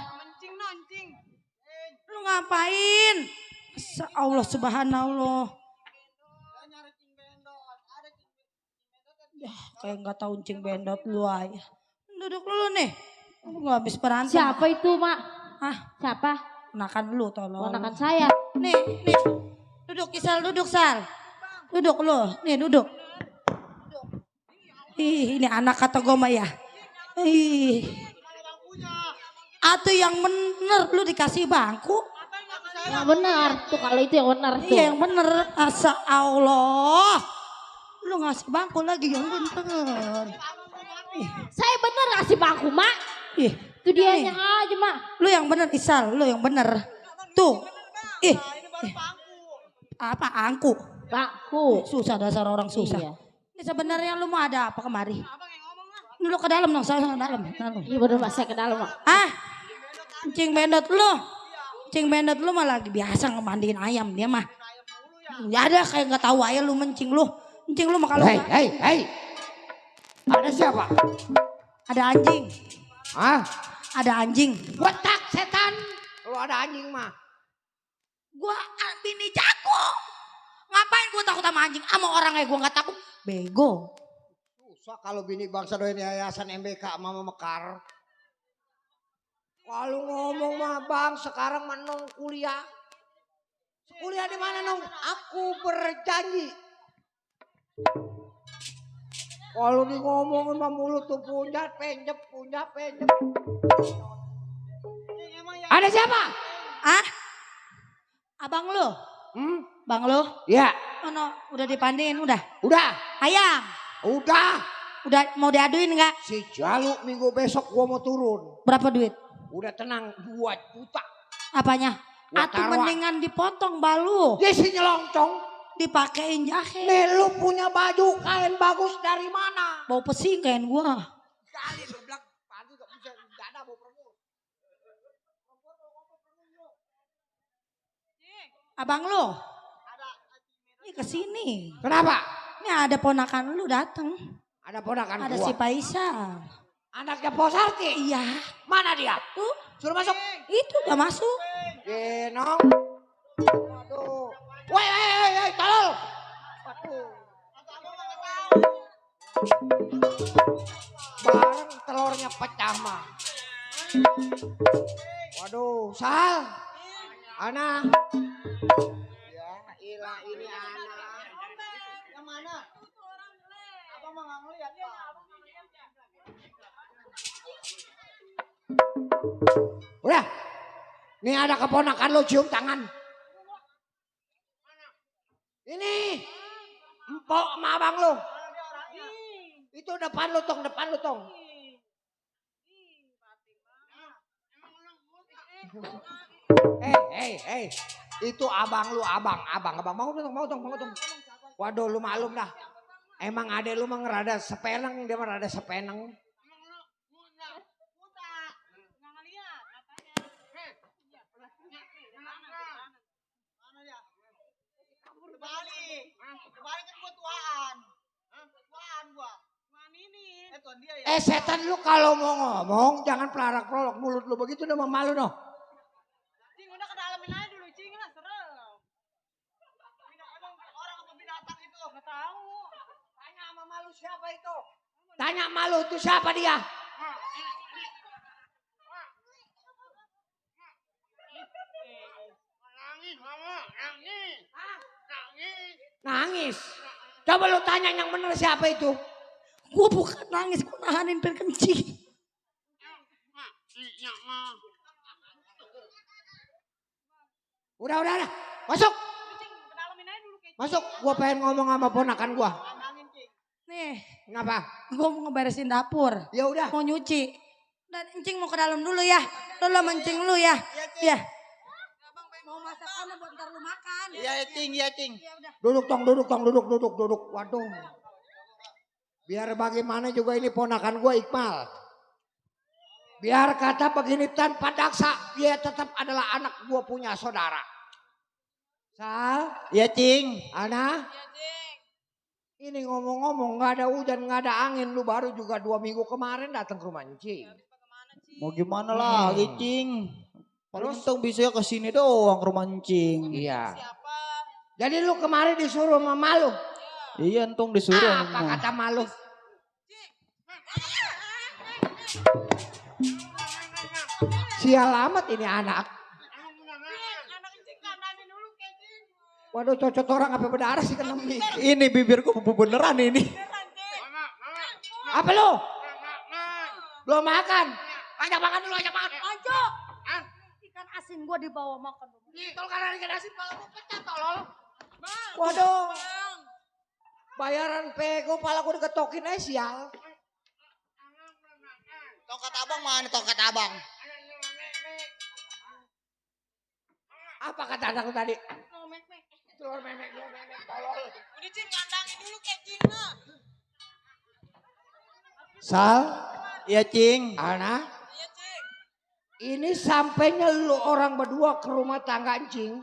Lu ngapain? Masya Allah subhanallah. Ya kayak nggak tahu Encing Bendot lu aja. Duduk dulu nih. Lu habis berantem. Siapa itu mak? Hah? Siapa? Ponakan lu tolong. Ponakan saya. Nih. Duduk Sal, duduk Sal. Duduk lu, nih duduk. Ih, ini anak kata gue mah ya. Ih. Atau yang bener lu dikasih bangku. Yang benar. Tuh kalau itu yang benar tuh. Iya yang bener. Asa Allah. Lu ngasih bangku lagi yang bener. Saya bener ngasih bangku mak. Ih. Itu dianya aja mak. Lu yang bener Isal, lu yang bener. Tuh. Ih. Apa angku? Bangku. Susah dasar orang susah. Iya. Ini sebenarnya lu mau ada apa kemari? Ini lu ke dalam dong, saya ke dalam. Iya bener mak, saya ke dalam mak. Encing Bendot lu. Encing Bendot lu mah lagi biasa ngemandiin ayam dia mah. Ya ada kayak nggak tahu aja lu mencing lu. Encing lu mah kalau Hei. Ada siapa? ada anjing. Ada anjing. Wetak setan. Kalau ada anjing mah. Gua bini jago. Ngapain gua takut sama anjing? Sama orang kayak gua nggak takut. Bego. Susah kalau bini bangsa doain yayasan MBK Mama Mekar. Kalau ngomong mah bang sekarang mah nong kuliah. Kuliah di mana nong? Aku berjanji. Kalau di ngomongin mah mulut tuh punya penjep. Ada siapa? Abang lu. Bang lu. Ya. Oh no, udah dipandiin udah. Udah. Ayam. Udah. Udah mau diaduin nggak? Si Jalu minggu besok gua mau turun. Berapa duit? Udah tenang 2 juta. Apanya? Gua Atau taruhan. mendingan dipotong balu. Dia si nyelongcong. Dipakein jahe. Nih lu punya baju kain bagus dari mana? Bau pesing kain gua. Kali lu bilang pagi gak bisa dana mau perempuan. Abang lu. Ini kesini. Kenapa? Ini ada ponakan lu datang. Ada ponakan Ada gua. si Faisal. Anaknya Posarti. Iya. Mana dia? Tuh. Suruh masuk. Itu udah masuk. Genong. Waduh. Woi, tolol. Waduh. Bareng telurnya pecah mah. Waduh, Sal. Ana. Ya, ilah ini anak. Yang mana? Abang mah nggak ngeliat, Pak. Udah. Nih ada keponakan lo cium tangan. Ini. Empok sama abang lo. Itu depan lo tong. Itu abang lu, abang. Mau dong. Waduh, lu maklum dah. Emang ade lu mah rada sepeneng, dia mah rada sepeneng. Setan lu kalau mau ngomong jangan pelarak-pelok mulut lu begitu udah malu noh. Cing udah kedalamin aja dulu cing lah serem. Orang apa binatang itu? Nggak tahu. Tanya sama malu siapa itu? Tanya malu itu siapa dia? Nangis. Coba lu tanya yang bener siapa itu? Gue bukan nangis, gue nahanin pengen kencing. Udah. Masuk. Masuk. Gua pengen ngomong sama ponakan gua. Nih, Kenapa? gue mau ngeberesin dapur. Ya udah. Mau nyuci. Dan encing mau ke dalam dulu ya. Lo mencing lu ya. Ya. Mau masak apa buat ntar lu makan. Iya cing. Duduk. Waduh. Biar bagaimana juga ini ponakan gua Iqbal. Biar kata begini tanpa daksa, dia tetap adalah anak gua punya saudara. Sal, Iya cing. Ana. Ini ngomong-ngomong nggak ada hujan, nggak ada angin, lu baru juga 2 minggu kemarin datang ke rumah Cing. Mau gimana lagi cing? Paling untung bisa ke sini doang ke rumah cing. Iya. Jadi lu kemarin disuruh sama malu. Iya untung disuruh. Apa kata malu? Sial amat ini anak. Waduh cocok orang apa berdarah sih kena mik. Ini bibirku beneran ini. Apa lu? Belum makan. Ajak makan dulu, ajak makan. Ajo. Ikan asin gue dibawa makan. Kalau karena ikan asin malah lu pecah tolol. Waduh. Bayaran pego pala gue diketokin aja sial. Tongkat abang mana tongkat abang? Apa kata anakku tadi? Telur memek tolol. Udah cing kandangin dulu kayak cing lah. Sal, Iya cing. Ana, Iya cing. ini sampainya lu orang berdua ke rumah tangga Cing.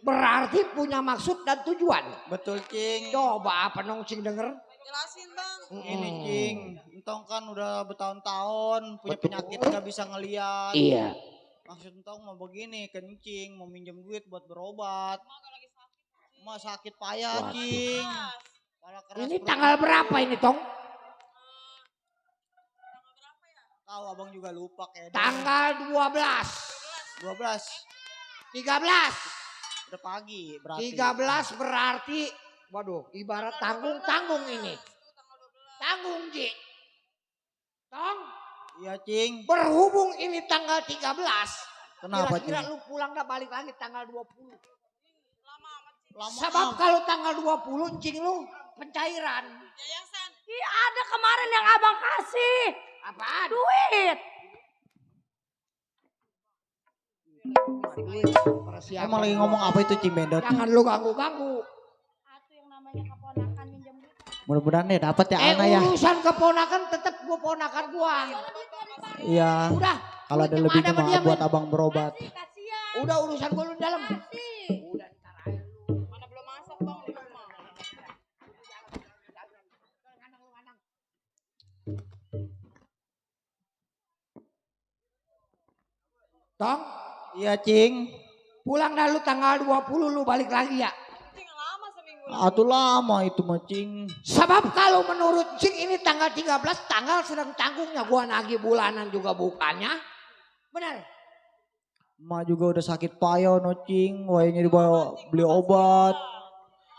Berarti punya maksud dan tujuan. Betul cing. Coba apa nong Cing denger? Jelasin bang. Ini cing. Entong kan udah bertahun-tahun punya penyakit nggak bisa ngeliat. Iya. Maksud entong mau begini kencing mau minjem duit buat berobat. Mah sakit payah cing. Kepala keras Ini perut tanggal sakit. berapa ini Tong? Tahu abang juga lupa kayak. Tanggal 12. 12. 13. Udah pagi berarti. 13 berarti, waduh, ibarat tanggung ini. Tanggung Ji. Tong, Iya cing. berhubung ini tanggal 13. Kenapa Kira-kira cing? lu pulang dah balik lagi tanggal 20. Lama Sebab kalau tanggal 20 Cing lu pencairan. Yayasan. Iya ada kemarin yang abang kasih. Apaan? Duit. Persiapan Emang lagi gua. ngomong apa itu cing Bendot? Jangan lu ganggu-ganggu. Atau yang namanya keponakan minjem duit. Mudah-mudahan deh dapat ya Ana ya. Urusan keponakan tetap gua ponakan gua. Iya. Udah. Kalau ada duitnya lebihnya ada apa mah dia, buat Men? abang berobat. Kasihan. Udah urusan gua lu di dalam. Kasih. Udah ntar aja lu. Mana belum masak bang di rumah. Tong, Iya cing. pulang dah lu tanggal 20 lu balik lagi ya. Cing lama seminggu. Atuh lama itu mah cing. Sebab kalau menurut Cing ini tanggal 13 tanggal sedang tanggungnya. Gua nagih bulanan juga bukannya. Benar. Emak juga udah sakit payah no cing. Wahnya dibawa beli obat.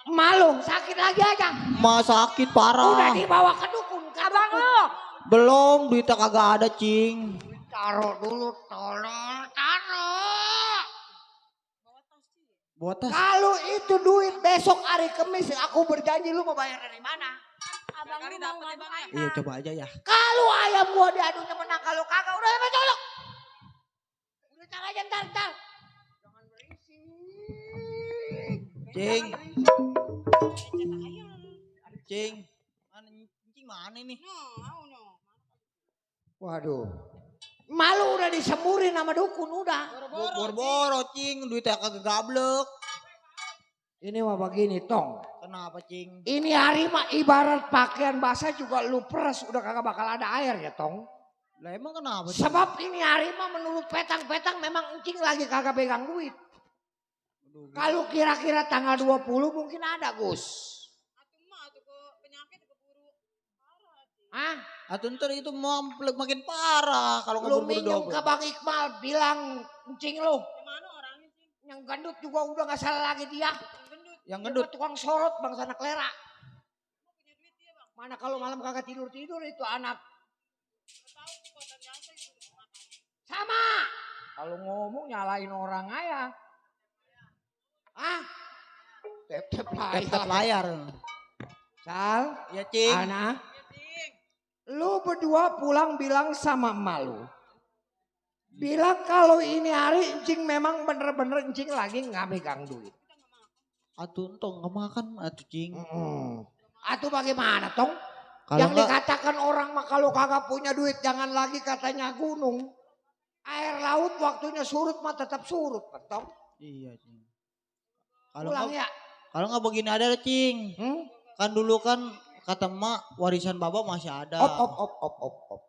Malu sakit lagi aja. Emak sakit Udah parah. dibawa ke dukun. Abang lu. Belum duitnya kagak ada cing. Taruh dulu tolong. Taruh. Buat tas. Kalau itu duit besok hari Kamis aku berjanji lu mau bayar dari mana? Abang lu mau ngadu ayam. Iya coba aja ya. Kalau ayam gua diadunya menang kalau kagak udah colok. Udah Ntar aja ntar. Jangan berisik. Cing. Cing. Mana cing mana nih? Waduh. Malu udah disemburin sama dukun udah. Boro-boro cing, duitnya kagak gablek. Ini mah begini tong. Kenapa cing? Ini hari mah ibarat pakaian basah juga lu peres udah kagak bakal ada air ya tong. Lah emang kenapa cing? Sebab ini hari mah menurut petang-petang memang encing lagi kagak pegang duit. Kalau kira-kira tanggal 20 mungkin ada Gus. Hah? Atau ntar itu mau makin parah kalau Lu ngeburu minjem double. ke Bang Iqbal bilang encing lu. Yang gendut juga udah gak salah lagi dia. Yang Dia gendut. mah tukang sorot bang sana kelera. Mana kalau malam kagak tidur-tidur itu anak. Sama. Kalau ngomong nyalain orang aja. Ah. Tep-tep Tep layar. layar. Sal. Ya cing. Ana. Lu berdua pulang bilang sama emak lu. Bilang kalau ini hari encing memang bener-bener encing lagi nggak megang duit. Atuh entong nggak makan atuh cing. Atau bagaimana tong? Kalau Yang nggak- dikatakan orang mah kalau kagak punya duit jangan lagi katanya gunung. Air laut waktunya surut mah tetap surut tong. Iya cing. Kalau Pulang nggak ya. kalau nggak begini ada cing. Kan dulu kan kata emak warisan baba masih ada. Op.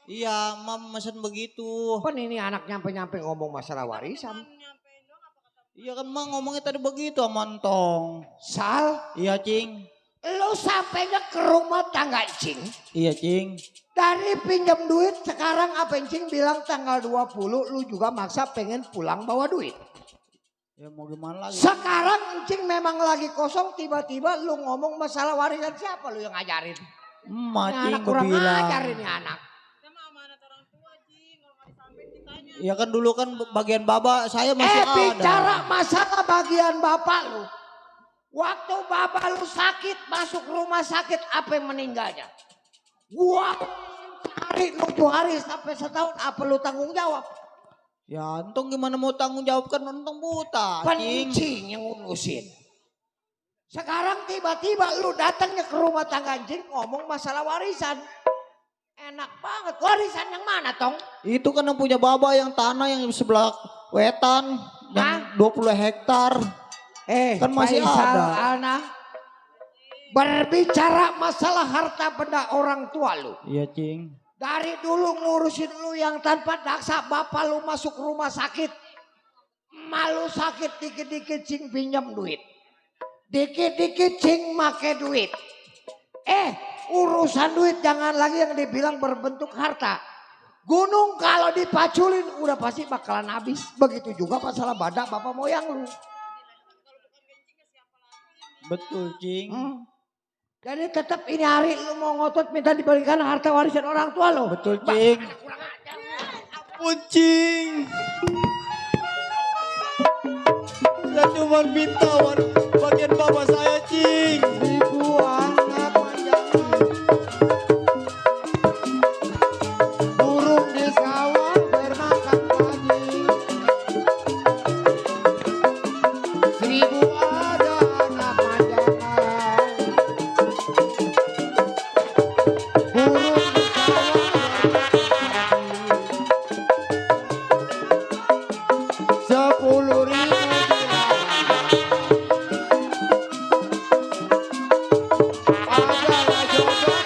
Iya, mam mesen begitu. Kan ini anak nyampe-nyampe ngomong masalah warisan. Iya kan emak ngomongnya tadi begitu sama entong. Sal, Iya cing. lu sampainya ke rumah tangga encing. Iya cing. Dari pinjam duit sekarang apa encing bilang tanggal 20 lu juga maksa pengen pulang bawa duit. Ya mau gimana lagi? Sekarang encing memang lagi kosong tiba-tiba lu ngomong masalah warisan siapa lu yang ngajarin? Emak Ini cing anak kurang bilang. ajar ini anak. Iya kan dulu kan bagian baba saya masih ada. Bicara masalah bagian bapak lu. Waktu bapak lu sakit masuk rumah sakit apa yang meninggalnya? Gua hari nunggu hari sampai setahun apa lu tanggung jawab? Ya entong gimana mau tanggung jawab kan entong buta cing. Pencing yang ngurusin. Sekarang tiba-tiba lu datangnya ke rumah tangga anjing ngomong masalah warisan. Enak banget. Warisan yang mana tong? Itu kan yang punya baba yang tanah yang sebelah wetan yang 20 hektar. Kan masih Faisal ada. Ana, berbicara masalah harta benda orang tua lu. Iya cing. Dari dulu ngurusin lu yang tanpa daksa bapak lu masuk rumah sakit. Malu sakit dikit-dikit cing pinjam duit. Dikit-dikit cing make duit. Urusan duit jangan lagi yang dibilang berbentuk harta. Gunung kalau dipaculin udah pasti bakalan habis. Begitu juga masalah badak bapak moyang lu. Betul cing. Jadi tetap ini hari lu mau ngotot minta diberikan harta warisan orang tua lo. Betul cing. Ampun cing. Saya cuma minta bagian baba saya cing. Ribuan burung di sawah bermakan pagi. 1000 ada anak majangan. Burung di sawah 10.000 adalah jodoh.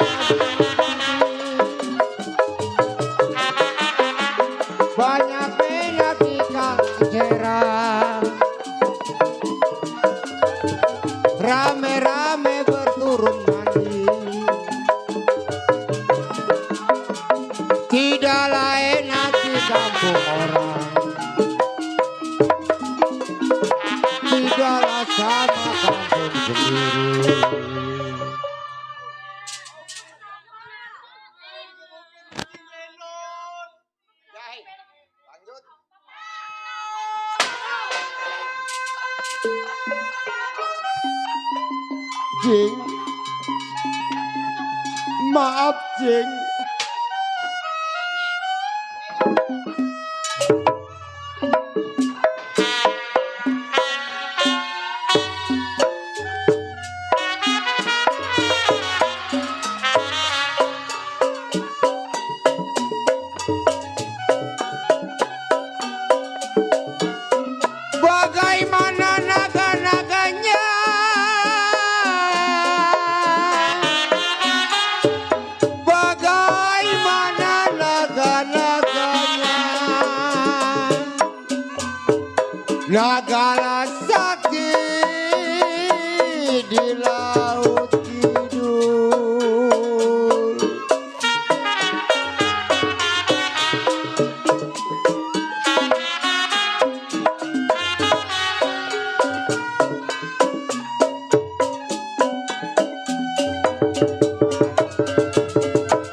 Banyak minyak ikan cerah. Rame-rame berturun mandi. Tidaklah enak di kampung orang. Tidaklah sama kampung sendiri. Jing. Maaf Jing. Nagala sakti di laut tidur.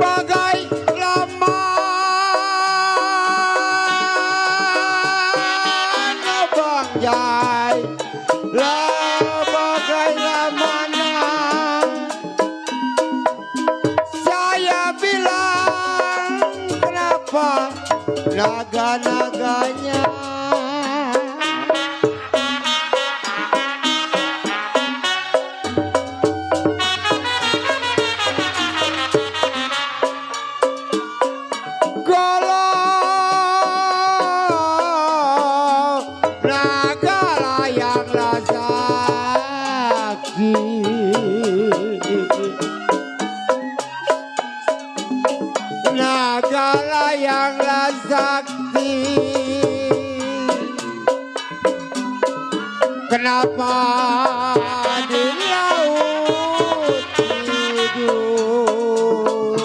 Bagai laman abang jai, bagai lamana. Saya bilang kenapa naga-naganya kalau naga layanglah sakti. Naga layanglah sakti. Kenapa di laut tidur?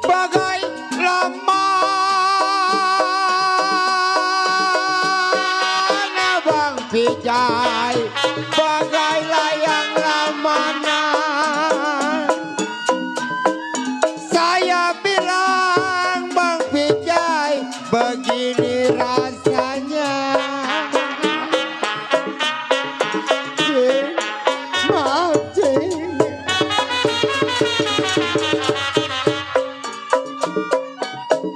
Bagai laman abang pijai, bagai layang lamana. Saya bilang bang pijai, begini rasanya. Cing, maaf cing.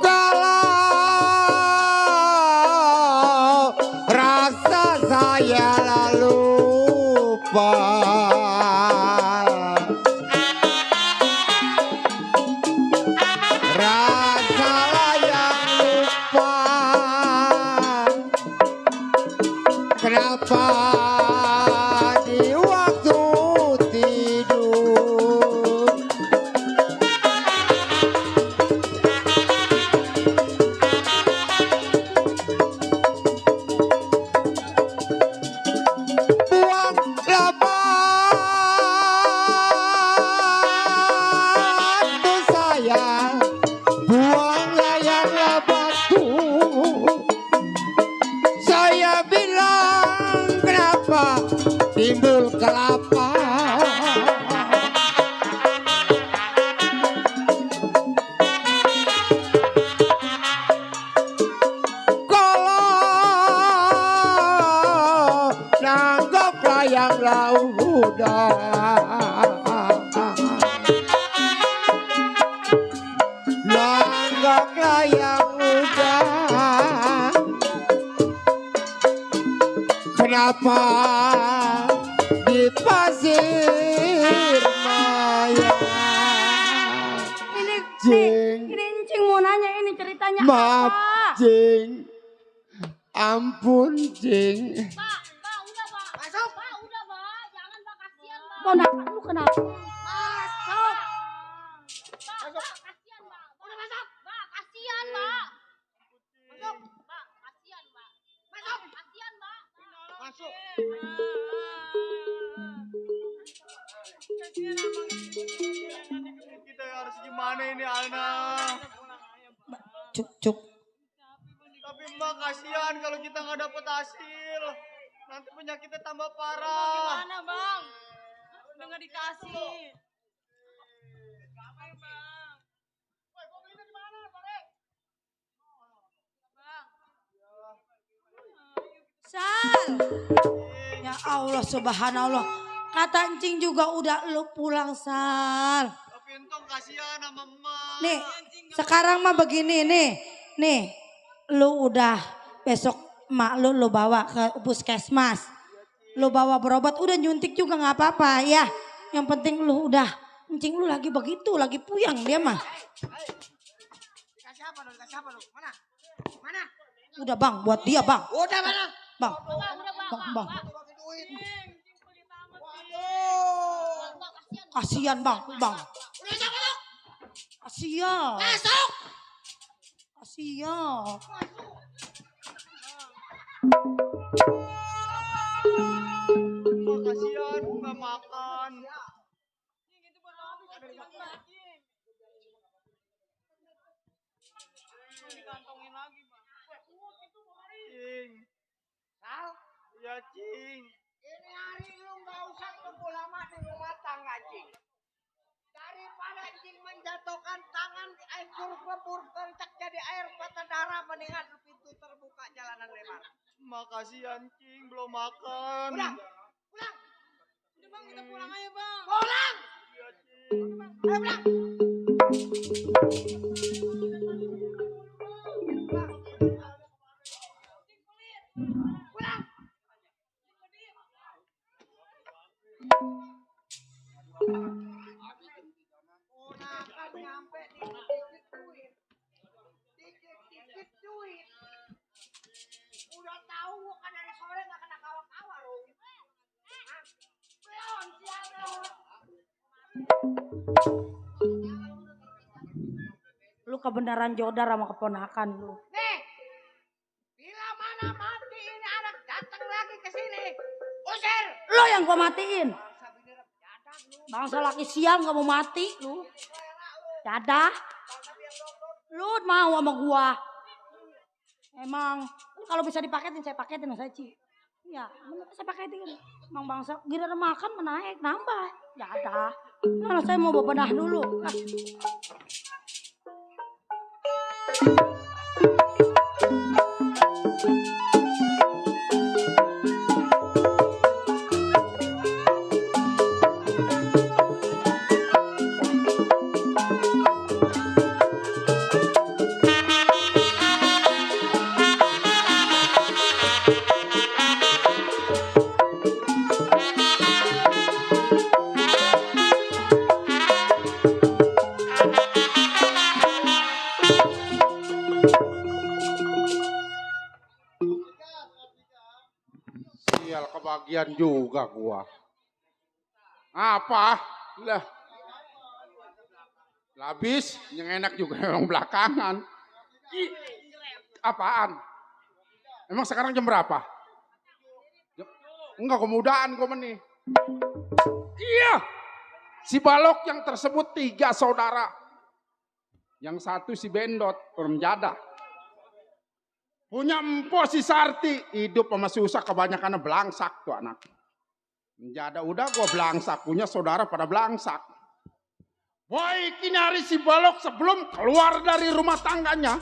Kalau rasa saya lalu lupa, rasa yang lupa. Kenapa di waktu tidur? Buang batu saya, buang layanglah batu. Saya bilang kenapa timbul kelapa? Kalau nanggap layang udah, nanggap layang udah. Kenapa di pasir maya? Ini Jing. ini Encing mau nanya ini ceritanya Maaf apa? Jing, ampun Jing. Pak, udah pak. Masuk. Pak, udah pak. Jangan pak, kasihan pak. Mau nanya lu kenapa? Masuk. Pak, kasihan pak. Udah masuk. Pak, kasihan pak. Masuk. Pak, kasihan pak. Masuk. Kasihan pak. Masuk. Kita harus gimana ini Alna? Cuk cuk. Tapi Mbak kasihan kalau kita nggak dapet hasil. Nanti penyakitnya tambah parah. Gimana bang? Udah nggak dikasih. Sal. Ya Allah subhanallah. Kata Encing juga udah lu pulang Sal. Tapi entong kasihan sama emak. Nih, sekarang mah begini nih. Nih, lu udah besok emak lu bawa ke puskesmas. Lu bawa berobat, udah nyuntik juga nggak apa-apa ya. Yang penting lu udah, Encing lu lagi begitu, lagi puyang dia mah. Dikasih apa lu? Dikasih apa lu? Mana? Mana? Udah bang, buat dia bang. Udah mana? Bang, Bang. Bagi duit. Kasihan bang. Udah masuk. Kasihan. Masuk. Kasihan. Kasihan nggak makan. Dikantongin lagi, Bang. Cing. Sal, Iya, Cing. ini hari lu nggak usah tunggu lama di rumah tangga, Cing. Daripada Cing menjatuhkan tangan hancur kebur tercak jadi air mata darah, mendingan pintu terbuka jalanan lebar. Makasihan, Cing, belum makan. Pulang. Udah bang, kita pulang aja bang. Pulang. Iya, Cing. Ayo pulang. Pulang. Ponakan nyampe dikit duit. Dikit duit. Udah tahu gua kan dari sore gak kena kawa-kawa lu. Hah? Belum siang lu. Lu kebenaran jodoh sama keponakan lu. Nih, bila mana mati ini anak datang lagi ke sini, usir. Lu yang gua matiin. Bangsa binirap jadah lu, Bangsa laki sial gak mau mati lu. Dadah. bangsa biar dong. Lu mau sama gua. Emang kalau bisa dipaketin saya paketin sama saya Ci. Iya, saya paketin. Emang bangsa giliran makan menaik nambah. Dadah. Nah, saya mau bebenah dulu. Ah. Sial kebagian juga gua. Apa? Lah. Labis, yang enak juga yang belakangan. Apaan? Emang sekarang jam berapa? Enggak, kemudahan gua nih. Iya. Si Balok yang tersebut 3 saudara. Yang satu si Bendot, orang Jadah. Punya empo si Sarti, hidup sama susah kebanyakan belangsak tuh anak. Jadah udah gua belangsak, punya saudara pada belangsak. Boy, kini hari si Balok sebelum keluar dari rumah tangganya,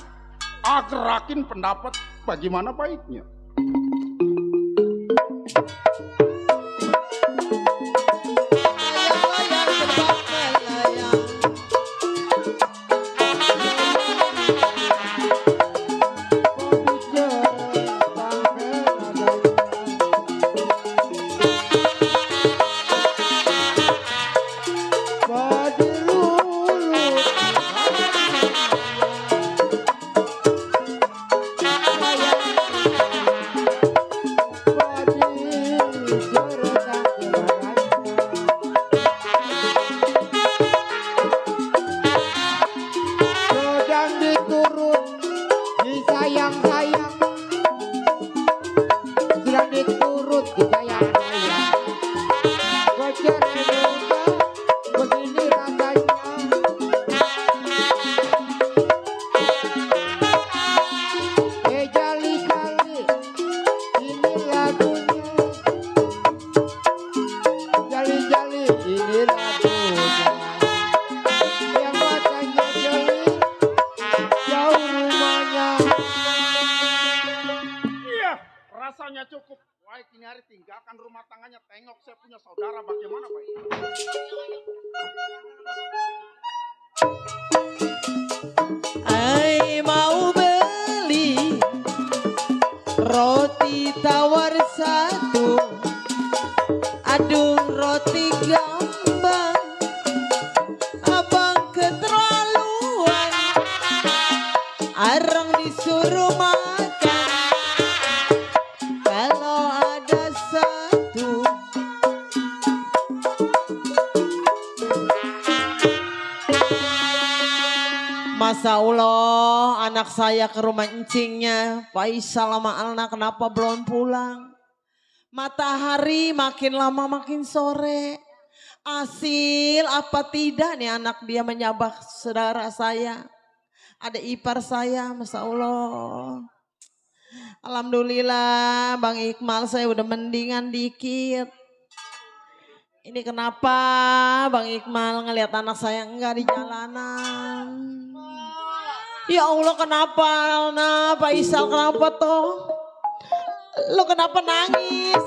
gerakin pendapat bagaimana baiknya. Sedang diturut, disayang-sayang. Sedang diturut, disayang-sayang. Wajar muda, begini rasanya. Jali-jali, ini lagunya. Jali-jali, ini lagunya. Yang matanya jeli, jauh rumahnya. Iya, rasanya cukup. Wah, kini hari tinggalkan rumah tangganya, tengok saya punya saudara bagaimana baik. Ai mau beli roti tawar satu. Aduh roti gambang, abang keterlaluan. Arang disuruh makan, kalau ada Masya Allah, anak saya ke rumah encingnya. Faisal sama Alna kenapa belum pulang? Matahari makin lama makin sore. Asil apa tidak nih anak dia menyabak saudara saya. Ada ipar saya, Masya Allah. Alhamdulillah Bang Iqmal saya udah mendingan dikit. Ini kenapa Bang Iqmal ngelihat anak saya enggak di jalanan? Ya Allah kenapa Alna, Faisal kenapa toh? Lo kenapa nangis?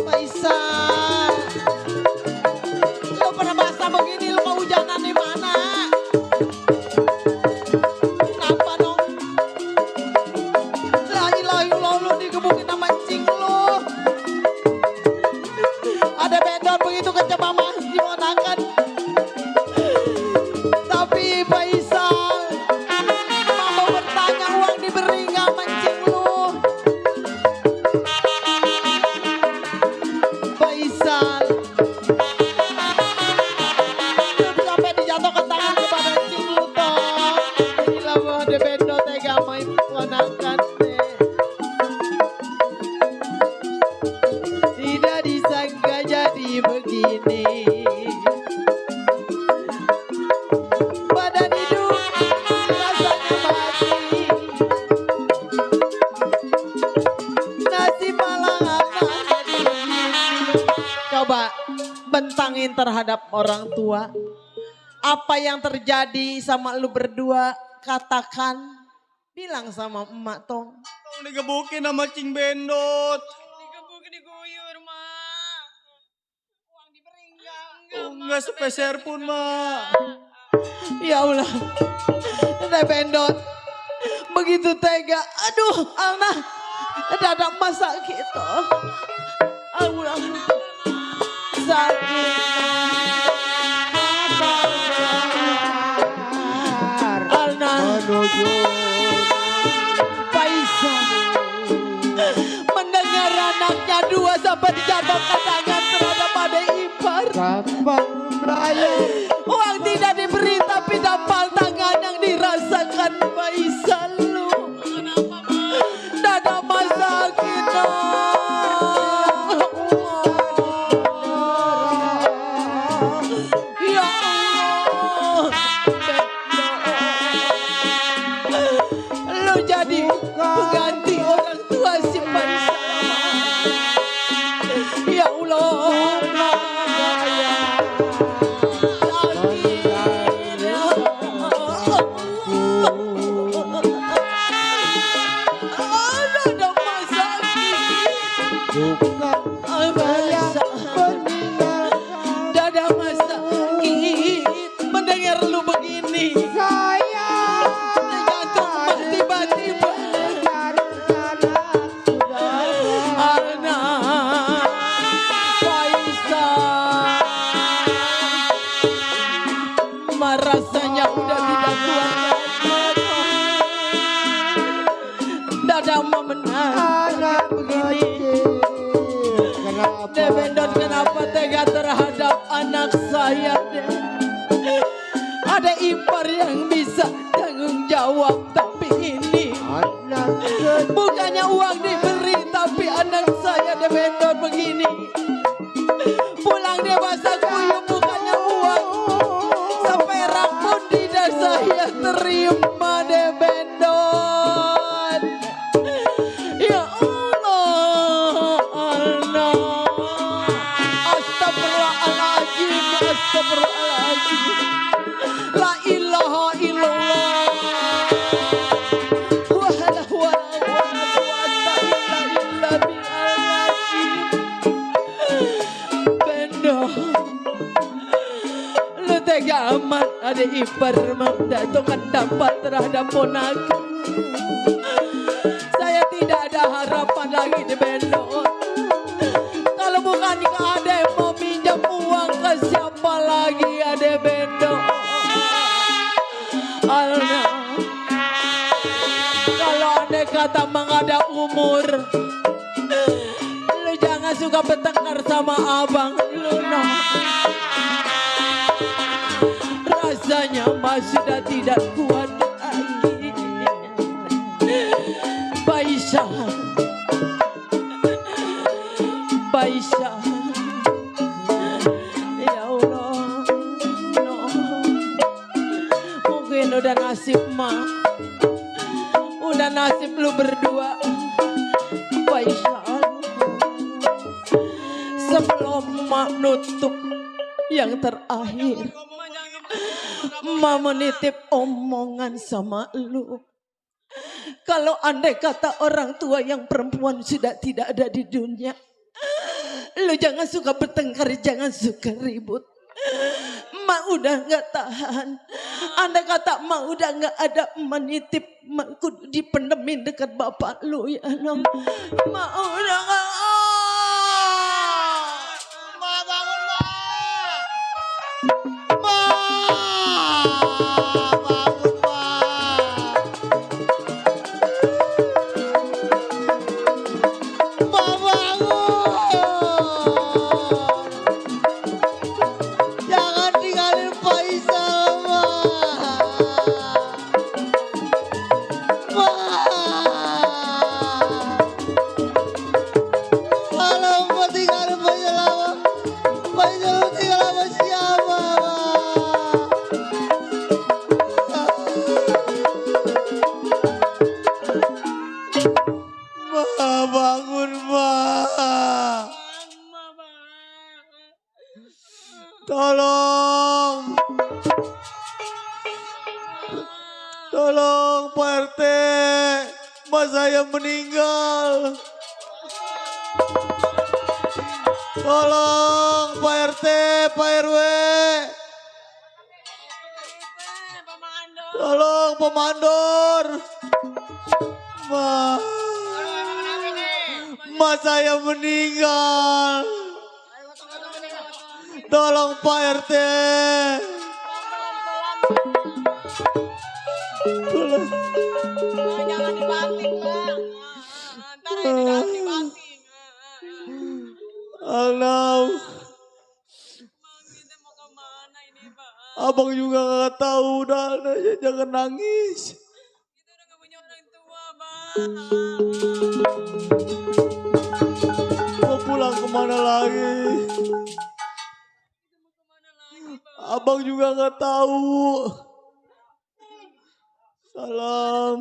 Faisal, lo pernah basah begini lo kehujanan di mana? Kenapa dong? La ilaha illallah lo digebukin sama cing lo. Ada bedor begitu kencang mama dimonakan. Tapi Faisal, mama bertanya uang diberi nggak mancing lu? Faisal, sampai dijatuhkan tangan kepada cing lu toh. Gila mau ada bendo tega main ponakan deh. Tidak disangka jadi begini. Badan hidup rasanya mati. Nasib malah akan jadi begini. Coba bentangin terhadap orang tua. Apa yang terjadi sama lu berdua katakan. Bilang sama emak tong. Tong digebukin sama Cing Bendot. Digebuk diguyur, Mak. Uang diberi Enggak sepeser pun, Mak. Ya Allah, Teh Bendot, begitu tega. Aduh, Alna, dada emas sakit. Allah, sakit. Alna, Faisal, mendengar anaknya dua sampai dijatuhkan tangan terhadap adik ipar. Uang tidak diberi tapi dampal tangan yang dirasakan Faisal lu. Dada mas sakit. Ya Allah. Lu jadi pengganti orang tua si Faisal. Ya Allah. Dada mas sakit mendengar lu begini. Jantung tiba-tiba. Alna, Faisal, rasanya udah tidak kuat. Dada mau menangis begini. Teh Bendot kenapa tega terhadap anak saya deh? Ada ipar yang bisa tanggung jawab tapi ini bukannya uang diberi tapi anak saya Teh Bendot begini. Pulang dia basah kuyup bukannya uang seperak pun tidak saya terima Teh Bendot. Ya Allah, Allah. Astagfirullahaladzim, astagfirullahaladzim. La ilaha illallah. Wala quwata illa billahil Bendot, lu tega amat ada ipar mendatangkan dampak terhadap ponakan. Saya tidak ada harapan lagi di Bendot. Kalau bukan ada yang mau minjam uang ke siapa lagi ada Bendot. Alna, kalau andai kata mengada umur, lu jangan suka bertengkar sama abang lu no. Rasa sudah tidak kuat lagi. Baisha, Baisha, ya Allah, no. Mungkin udah nasib mah, udah nasib lu berdua, Baisha. Sebelum mak nutup yang terakhir, Mama nitip omongan sama lu. Kalau andai kata orang tua yang perempuan sudah tidak ada di dunia, lu jangan suka bertengkar, jangan suka ribut. Mak udah gak tahan. Andai kata mak udah gak ada, mak nitip, mak kudu dipendemin dekat bapak lu ya Allah. Mak udah gak. Tolong. Tolong Pak RT. Mas saya meninggal. Tolong Pak RT, Pak RW. Tolong Pemandor. Mas saya meninggal. Tolong Pak RT. Tolong. Jangan dibanting, Bang. Ntar ya dibanting. Alam. Bang, kita mau kemana ini, Bang? Abang juga gak tahu, udah jangan nangis. Kita udah gak punya orang tua, Bang. Mau pulang kemana lagi? Abang juga gak tahu. Salam.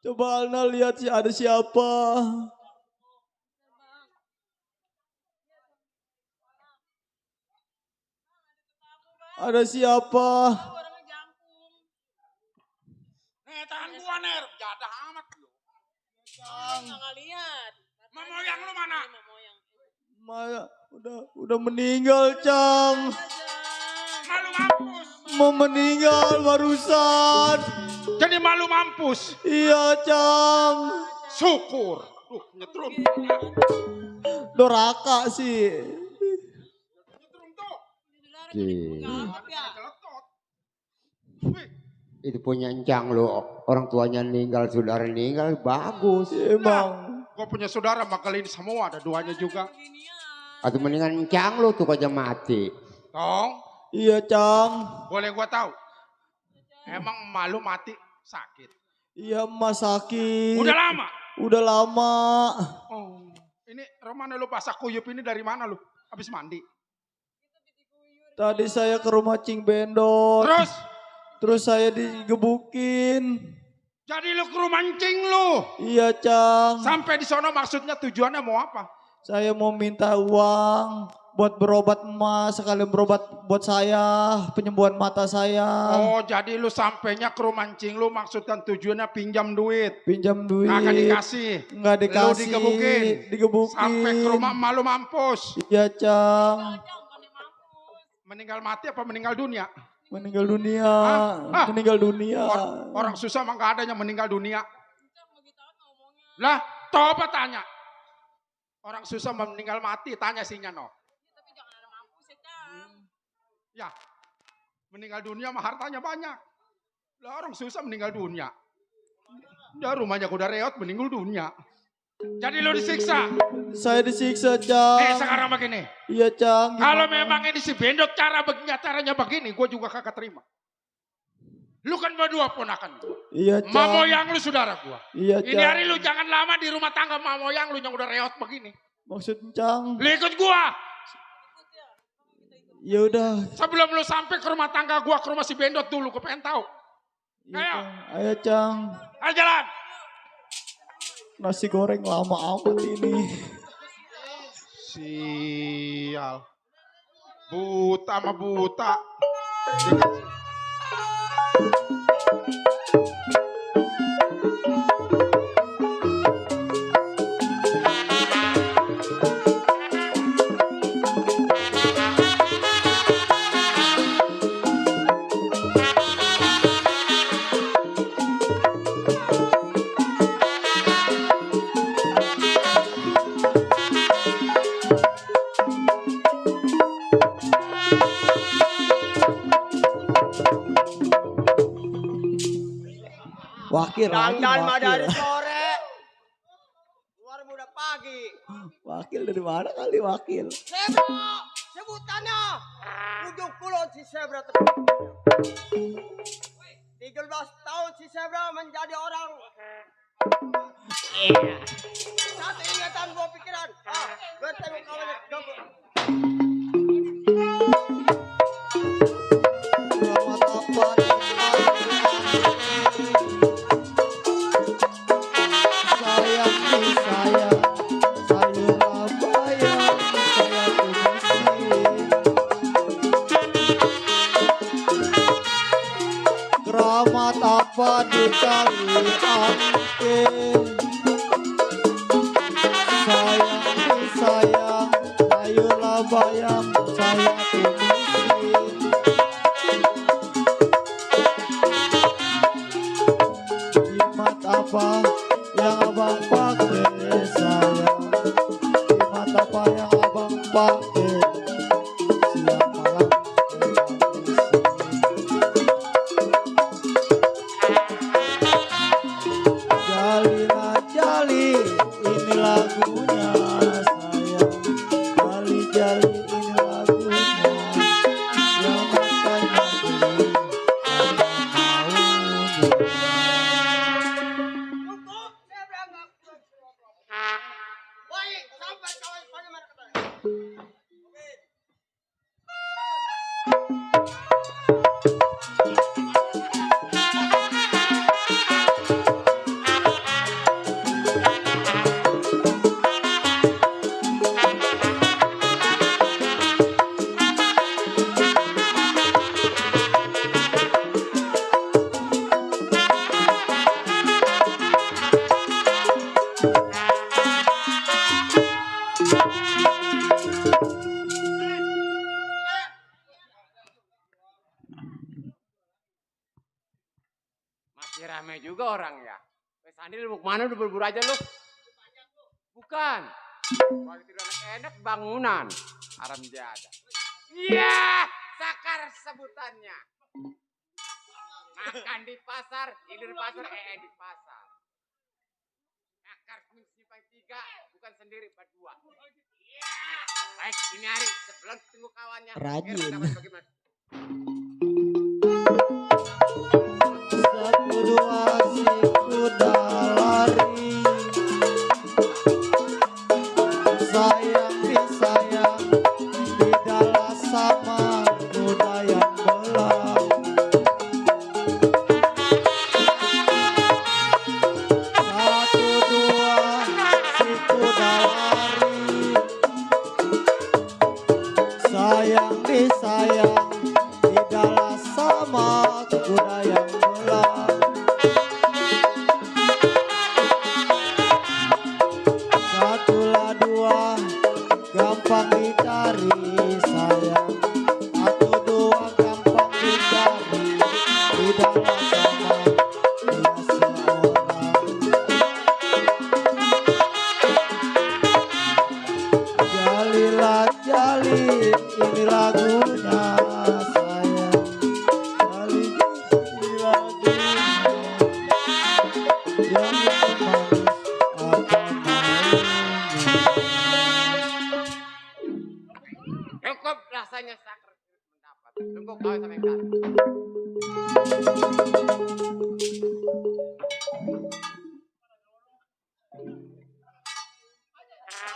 Coba Alna lihat sih ada siapa. Ada siapa? Nih tangan gua ner, jadah amat lu. Nggak lihat. Momoyang lu mana? Udah meninggal, Cang. Malu mampus. Mau meninggal barusan. Jadi malu mampus. Iya, Cang. Syukur. Nyetrum. Doraka sih. Nyetrum tuh. Itu punya encang lo, orang tuanya meninggal, saudara meninggal, bagus. Emang. Gua punya saudara makalin semua, ada duanya juga. Atau mendingan encang lo tuh aja mati. Tong, Iya, Cang. boleh gua tahu? Emang malu mati sakit? Iya, Mas sakit. Udah lama? Udah lama. Oh, ini Romana lu pasak kuyup ini dari mana lu? Habis mandi? Tadi saya ke rumah Cing Bendot. Terus saya digebukin. Jadi lu ke rumah Cing lu? Iya, Cang. Sampai di sono maksudnya tujuannya mau apa? Saya mau minta uang buat berobat emas, sekalian berobat buat saya, penyembuhan mata saya. Oh, jadi lu sampainya ke rumah Cing lu maksudnya tujuannya pinjam duit. Pinjam duit. Nggak dikasih. Nggak dikasih. Lu digebukin. Digebukin. Sampai ke rumah malu mampus. Iya, Cang. Meninggal mati apa meninggal dunia? Meninggal dunia. Meninggal dunia. Orang susah mah nggak adanya meninggal dunia. Lah, coba tanya. Orang susah meninggal mati, tanya sinya no. Ya, meninggal dunia mah hartanya banyak. Lah orang susah meninggal dunia. Ya rumahnya kuda reot meninggal dunia. Jadi lo disiksa. Saya disiksa, Cang. Sekarang begini. Iya, Cang. Kalau memang ini si Bendot caranya begini, gue juga kakak terima. Lu kan berdua ponakan gua. Iya, Mak Cang. moyang lu saudara gua. Iya, Ini Cang. hari lu jangan lama di rumah tangga mak moyang lu yang udah reot begini. Maksud Cang. Lu ikut gua. Ya udah. Sebelum lu sampai ke rumah tangga gua, ke rumah si Bendot dulu, gua pengen tahu. Iya, Ayo. Cang. Ayo, Cang. Ayo jalan. Nasi goreng lama amat ini. Sial. Buta sama buta. Wakil lagi, Dandan mah dari wakil. sore. Luar muda pagi. Wakil dari mana kali wakil? Sebra, sebutannya. Ujung kulon si Sebra. 13 tahun si Sebra menjadi orang. Satu ingatan dua pikiran. Gue tengok kawannya gabung. Selamat apa? Sayang di sayang, sayur bayang, saya keramat apa dikali angke. Sayang di sayang, sayur bayang, saya jimat apa yang abang pakai sayang, jimat apa yang abang pakai siang malam. Jalilah jali, ini lagunya sayang. Jali jali, ini lagunya yang matanya beli, Cukup, Sebra nggak perlu. Baik, sampai kawan pada mereka. Masih rame juga orang ya. Wes Andi lu mau kemana udah berburu aja lu? Bukan. Waktu tidur enak bangunan. Aram jada. Iya, sakar sebutannya. Makan di pasar, tidur di pasar, di pasar. Sakar simpang 3, bukan sendiri, berdua. Iya. Baik, ini hari sebelum tunggu kawannya. Rajin. Kira dapat bagaimana? Satu dua si kuda lari, sayang di sayang, tidaklah sama kuda yang belang. Satu dua si kuda lari, sayang di sayang,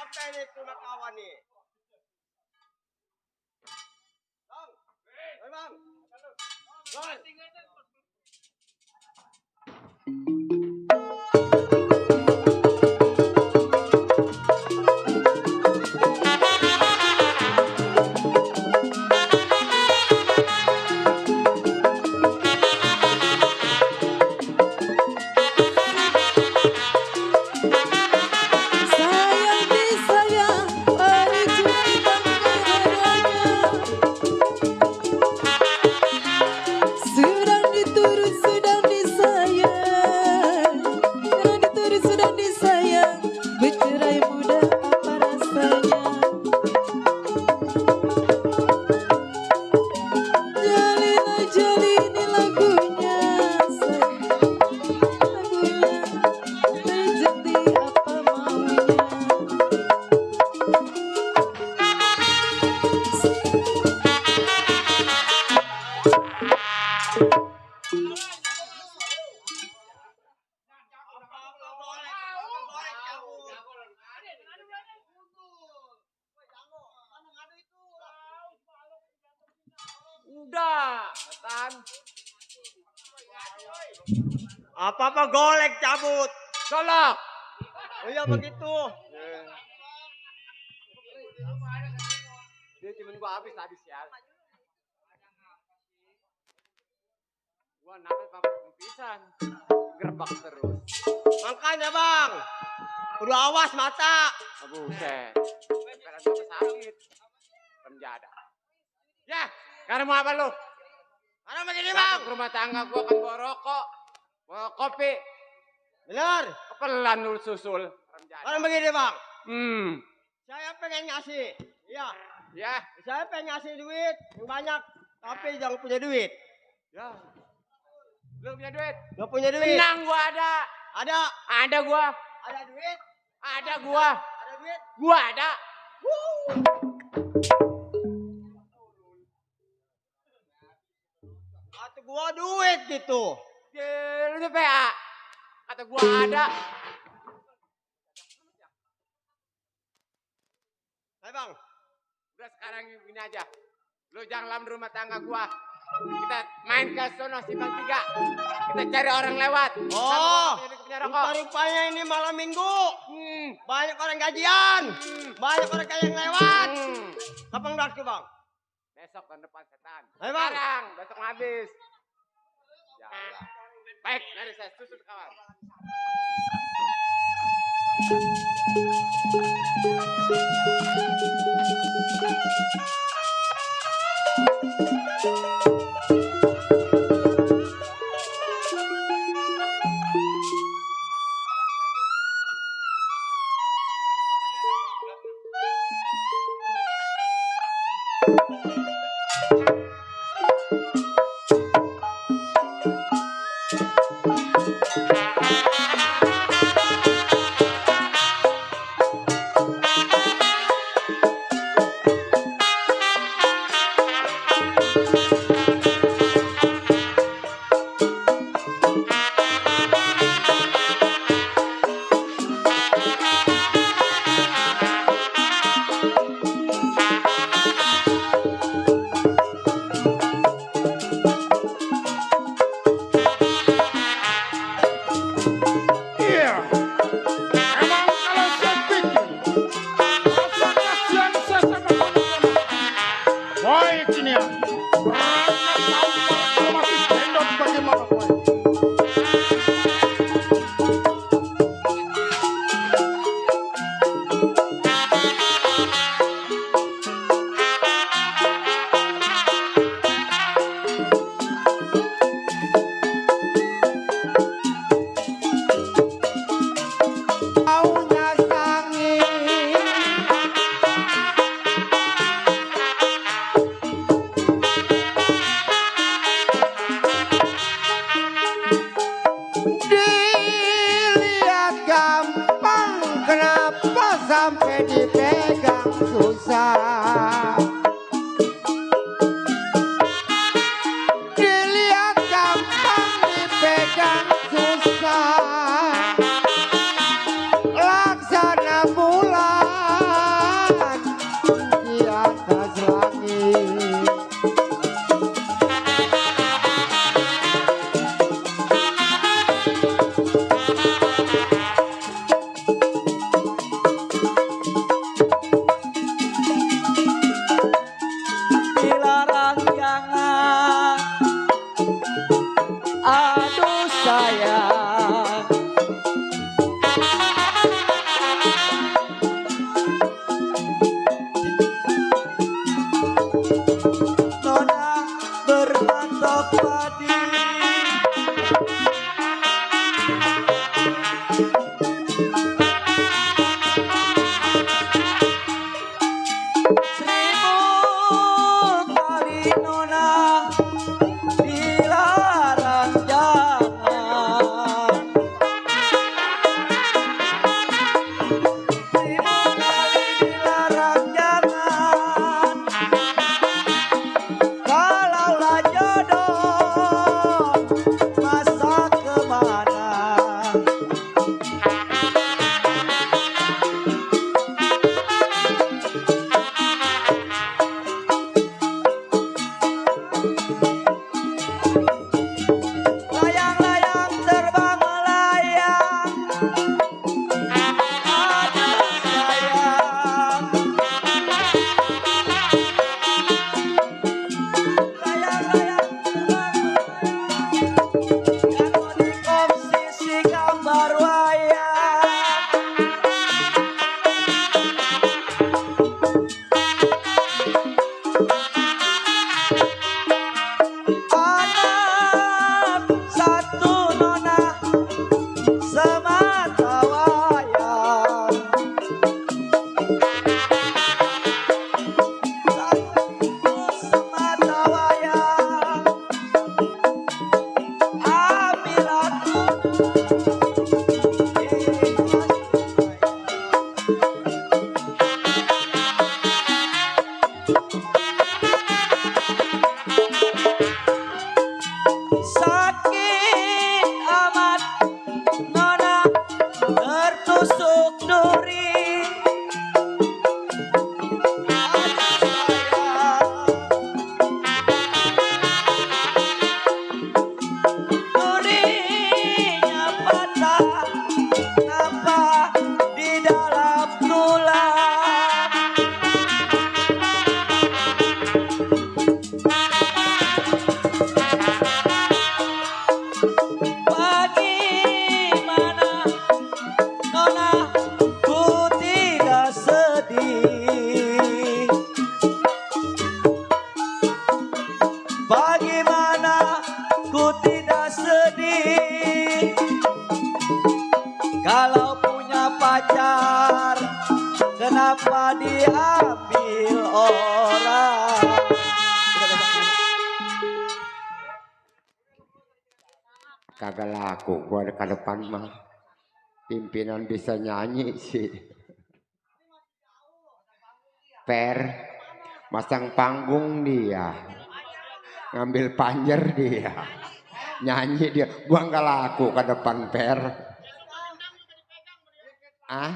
sampai nih ke rumah kawan nih. Bang. Hei bang. Bang. Sayang disayang, hari cinta kepadanya. Sedang diturut, sedang disayang. Sedang diturut, sedang disayang. Bercerai muda apa rasanya? Jalila jali ini lagunya, lagunya terjadi apa maunya. Udah, Tan. Apa-apa golek cabut. Golok. Oh iya begitu. Dia cuma gua habis ya. Gua nafas pakai pisan. Gerbak terus. Makanya bang. Kudu awas mata. Buset. Karena gua sakit. Penjada. Ya, karena mau apa lu? Karena begini Datang bang. ke rumah tangga gua kan bawa rokok, bawa kopi, Benar. kepelan lu susul. Karena begini bang. Hmm, Saya pengen ngasih. Iya. ya, Saya pengen ngasih duit yang banyak. Tapi jangan punya duit. ya. Lu punya duit? Gak punya duit. Tenang, gua ada. Ada. Ada gua. Ada duit. Ada gua. Ada duit. Gua ada. Atau gua duit gitu. Lu tuh PA. Kata gua ada. Hai bang. Udah sekarang gini aja. Lu jangan lam rumah tangga gua. Kita main ke sono Simpang 3. Kita cari orang lewat. Oh. Punya rokok. Rupa-rupanya ini malam minggu. Banyak orang gajian. Banyak orang kaya yang lewat. Kapan waktu bang? Besok tahun depan setan. Hai, Bang. Sekarang, besok habis. Jangan. Baik, mari saya susul kawan. Iya. Emang kalau saya pikir rasa kasihan saya sama kamu. Baik ini ya. Berangkat tahu kalau masih gendot bagaimana baik. Aunya sangi. Dilihat gampang, kenapa sampai dipegang susah? Dilihat gampang, dipegang susah. Laksana bulan tusuk duri. Durinya patah, nampak di dalam tulang. Bagaimana nona ku tidak sedih? Bagaimana ku tidak sedih? Kalau punya pacar, kenapa diambil orang? Kagak laku gua ke depan mah. Pimpinan bisa nyanyi sih. Per masang panggung dia. Ngambil panjer dia. Nyanyi dia. Gua nggak laku ke depan Per. Ah?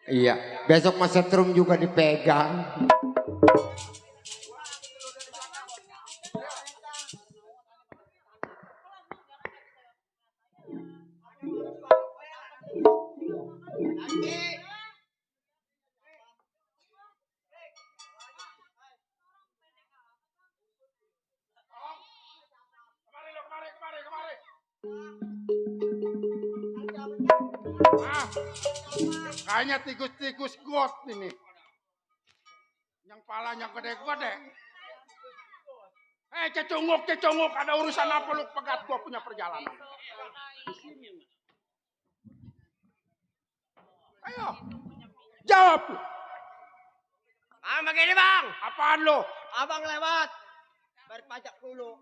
Iya, besok mas setrum juga dipegang. Ah, kayaknya tikus-tikus got ini. Yang palanya gede-gede. Cecunguk, ada urusan apa lu pegat gua punya perjalanan? Ayo, jawab. Begini bang. Apaan lu? Abang lewat. Bayar pajak dulu.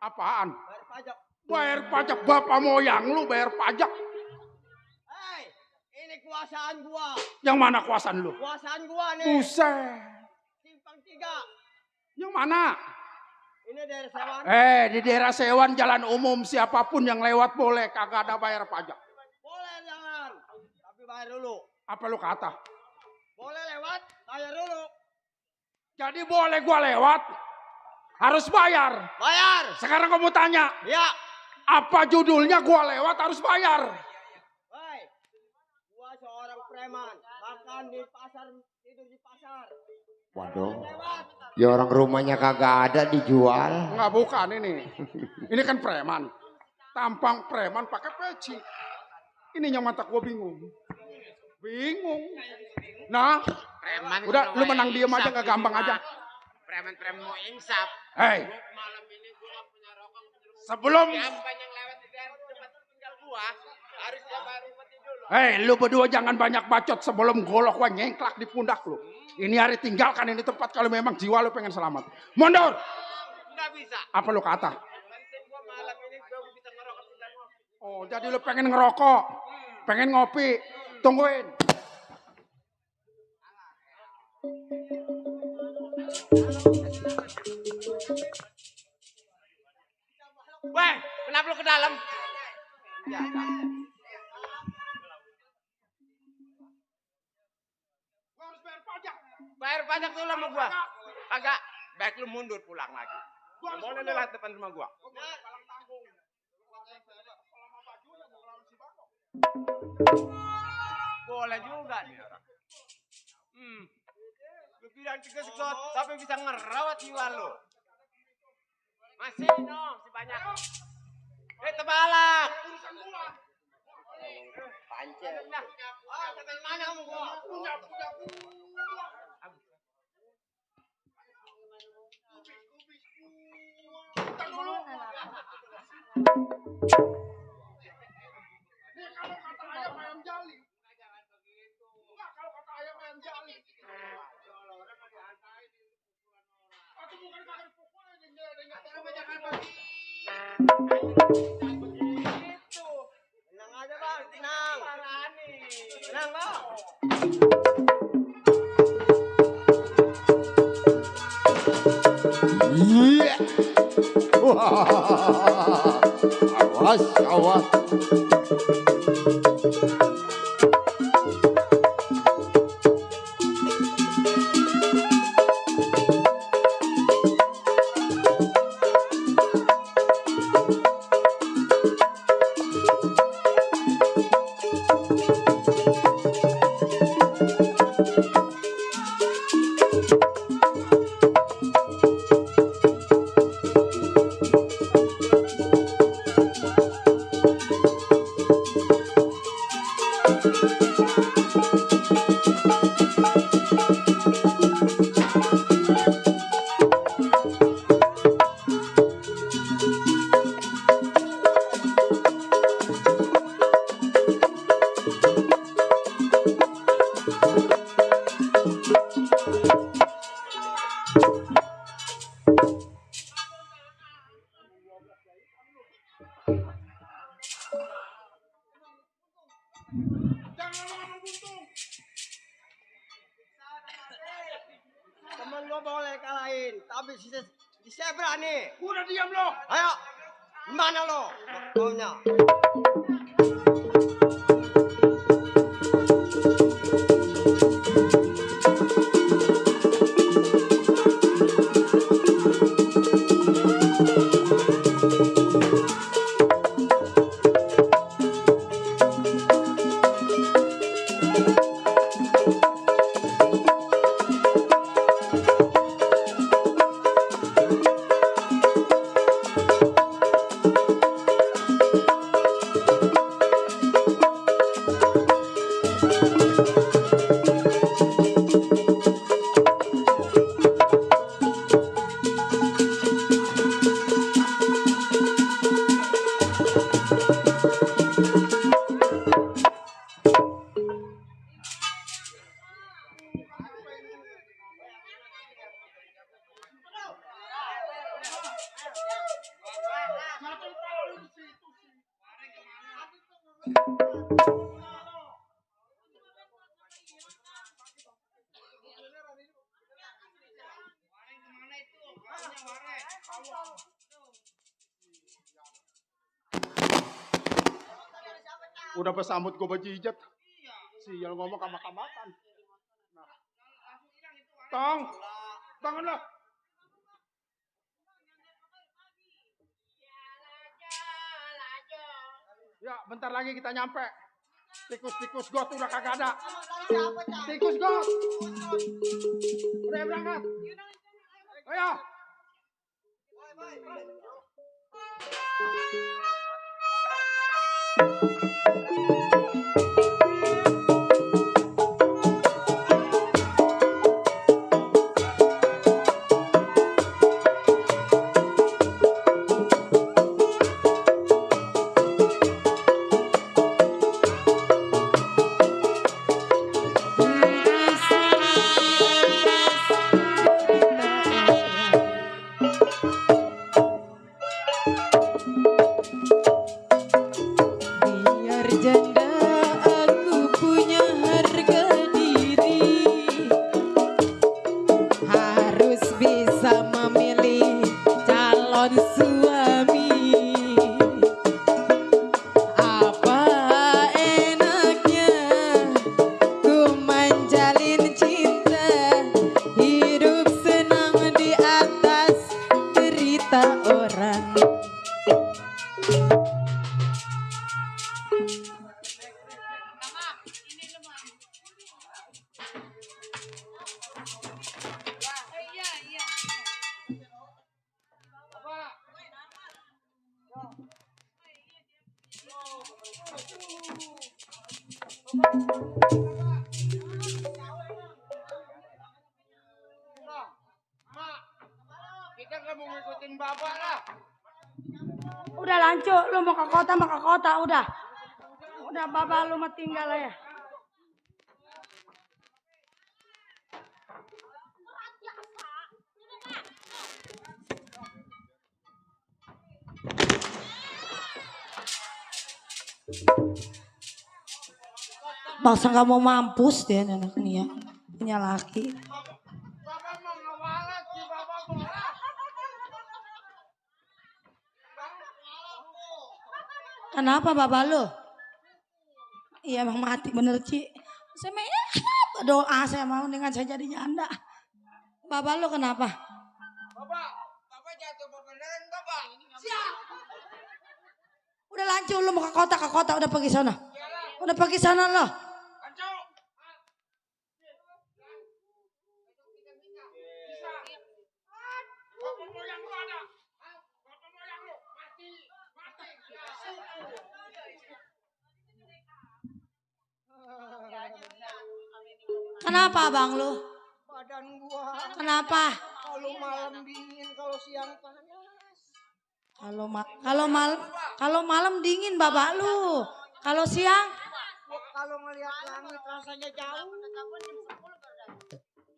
Apaan? Bayar pajak. Bayar pajak bapak moyang lu bayar pajak. Hei, ini kuasaan gua. Yang mana kuasaan lu? Kuasaan gua nih. Buset. Simpang 3. Yang mana? Ini daerah Sewan. Di daerah Sewan jalan umum siapapun yang lewat boleh, kagak ada bayar pajak. Boleh jangan, tapi bayar dulu. Apa lu kata? Boleh lewat, bayar dulu. Jadi boleh gua lewat, harus bayar. Bayar. Sekarang kamu tanya. Ya. Apa judulnya gua lewat harus bayar? Hei, gua seorang preman, makan di pasar, tidur di pasar. Waduh, ya orang rumahnya kagak ada dijual. Enggak, bukan ini. Ini kan preman. Tampang preman pakai peci. Ini yang mata gua bingung. Nah, Preman udah lu menang diem aja, gak gampang aja. Preman-preman mau insaf. Hei, Malam ini gua punya rokok. sebelum Siapa yang lewat di daerah tempat tinggal gua harus dia bayar upeti dulu. Hei, lu berdua jangan banyak bacot sebelum golok gua nyengklak di pundak lu. Ini hari tinggalkan ini tempat kalau memang jiwa lu pengen selamat. Mundur. Nggak bisa. Apa lu kata? Penting gua malam ini gua bisa ngerokok dan ngopi. Oh, jadi lu pengen ngerokok, pengen ngopi. Tungguin. Weh, kenapa lu ke dalam? Ya, bayar pajak dulu sama gua. Kagak, baik lu mundur pulang lagi. Boleh lewat depan rumah gua. Boleh juga nih orang. Lu bilang tikus-tikus tapi bisa ngerawat jiwa lu. Masih dong, si banyak. Tebalak. Pancet. Mana kamu gua? Punya. Kalau kata ayam ayam jali. Jangan begitu. Enggak, kalau kata ayam ayam jali. Kalau orang mau dihantai di pukulan orang. Atau bukan kagak pukulan dia enggak tahu jangan begitu. Tenang aja bang, tenang. Tenang bang. Iya. Awas. Temen gua boleh kalahin, tapi si saya berani. Udah diam lo. Ayo, mana lo? Maunya. Udah pesambut gue bejijat. Sial ngomong kamak-kamakan. Nah. Tong, bangun lo. Ya, bentar lagi kita nyampe. Tikus-tikus got udah kagak ada. Tikus got. Udah berangkat. Ayo. Biar janda aku punya harga diri, harus bisa memilih calon suami. Apa enaknya ku menjalin cinta, hidup senang di atas derita orang. Kita nggak mau ngikutin bapak lah. Udah lanjut, lu mau ke kota udah. Udah bapak lu mah tinggal ya. Masa nggak mau mampus dia anak nih ya, punya laki. Bapak mau ngewalet sih, bapak mau. Kenapa bapak lu? Iya emang mati bener Ci. Saya mah ya, doa saya mau dengan saya jadi janda. Bapak lu kenapa? Bapak jatuh beneran Bapak. Siap. Udah lanjut lu mau ke kota udah pergi sana. Udah pergi sana lo. Kenapa abang lu? Badan gua. Kenapa? Kalau malam dingin, kalau siang panas. Kalau malam dingin bapak lu. Kalau siang? Kalau ngelihat langit rasanya jauh.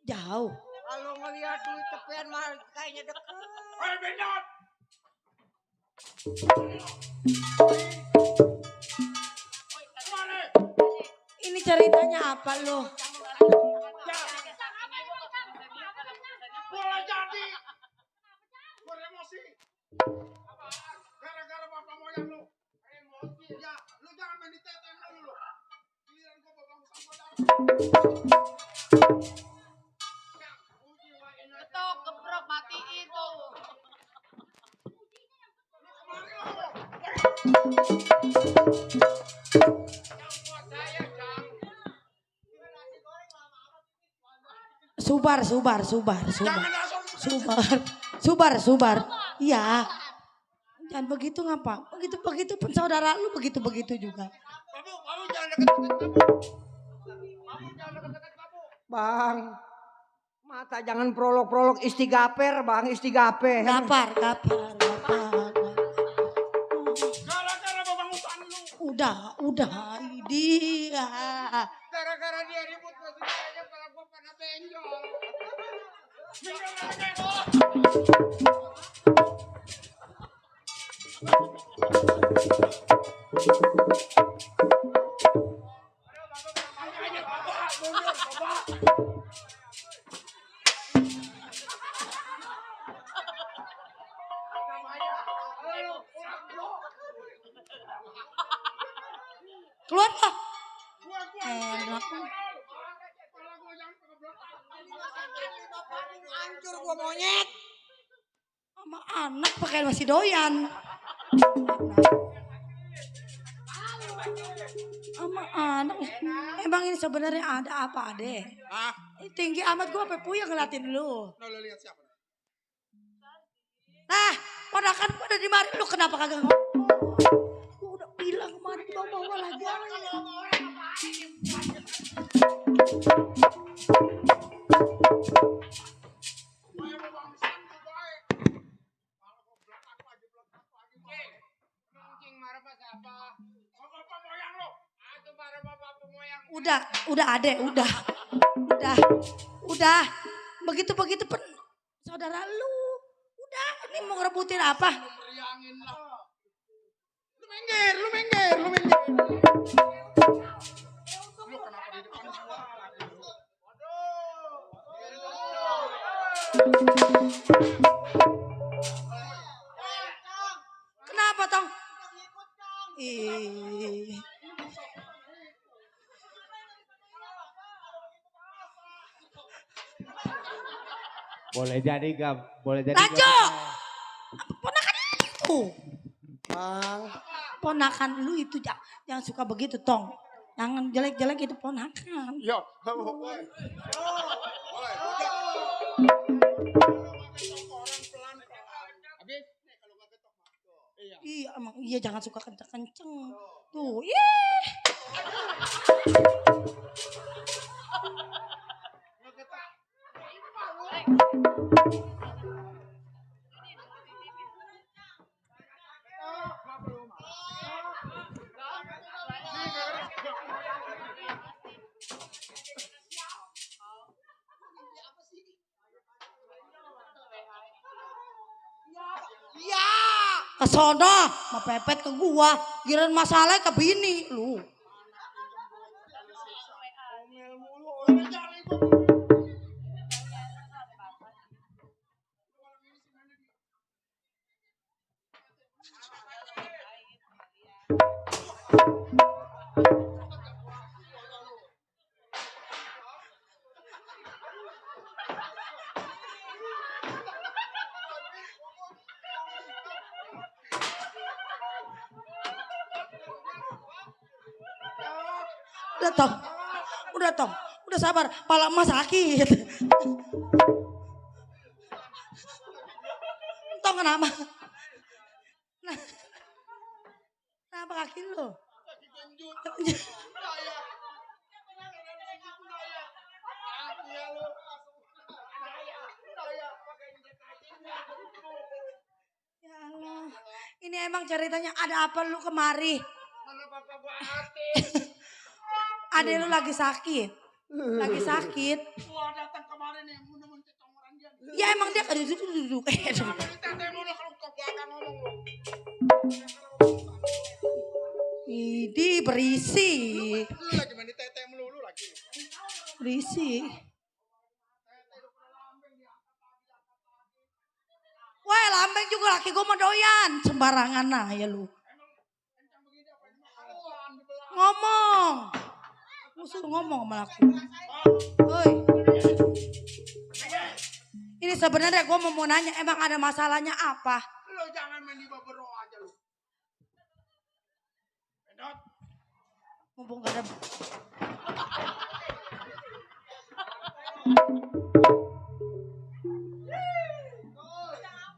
Jauh. Kalau ngelihat di tepian mah kayaknya deket. Ini ceritanya apa lu? Bola jadi. Beremosi. Gara-gara bapak moyang lu. Emosi ya. Lu jangan main di teteng dulu. Giliran gua babang saudara. Ketok, keprok, mati itu. Subar. Iya. Jangan begitu ngapa? Begitu pun saudara lu begitu juga. Kamu jangan deket-deket kamu. Bang. Mata jangan prolog istigaper, Bang, istigaper. Gapar. Gara-gara babang utan lu. Udah, dia. Gara-gara dia ribut maksudnya aja kalau gua pada benjol. Keluar lah. Enak. Hancur gua monyet. Sama anak pakai masih doyan. Sama anak. Emang ini sebenarnya ada apa Ade? Tinggi amat gua sampai puyeng ngeliatin lu. Lu lihat siapa? Nah, ponakan gua ada di mari lu kenapa kagak ngomong? Gua udah bilang kemarin bawa lagi. Udah Ade, udah. Begitu pun saudara lu. Udah, ini mau ngerebutin apa? Lu minggir. Lu kenapa di depan gua? Kenapa Tong? Ih. Boleh jadi gak? Lanjut. Ponakan lu. Bang. Ponakan lu itu jangan suka begitu Tong. Jangan jelek-jelek itu ponakan. Yo. Iya emang iya jangan suka kenceng-kenceng. Tuh, ih. Ya. Kesono, mau pepet ke gua, giliran masalah ke bini lu. Udah Tom, udah sabar, pala emas sakit. Tong kenapa? Nah, kenapa kaki lo? Ya Allah, ini emang ceritanya ada apa lu kemari? Ada lu lagi sakit. Lagi sakit. Gua datang kemarin nih, mau nemuin orang dia. Ya emang dia duduk. Ini berisi. Lu lagi main di tete melulu lagi. Berisi. Wah, lambeng juga laki gue mah doyan. Sembarangan nah ya lu. Ngomong. Musuh ngomong sama laki. Woi. Ini sebenarnya gue mau nanya, emang ada masalahnya apa? Lu jangan main di babero aja lu. Bendot. Mumpung gak ada.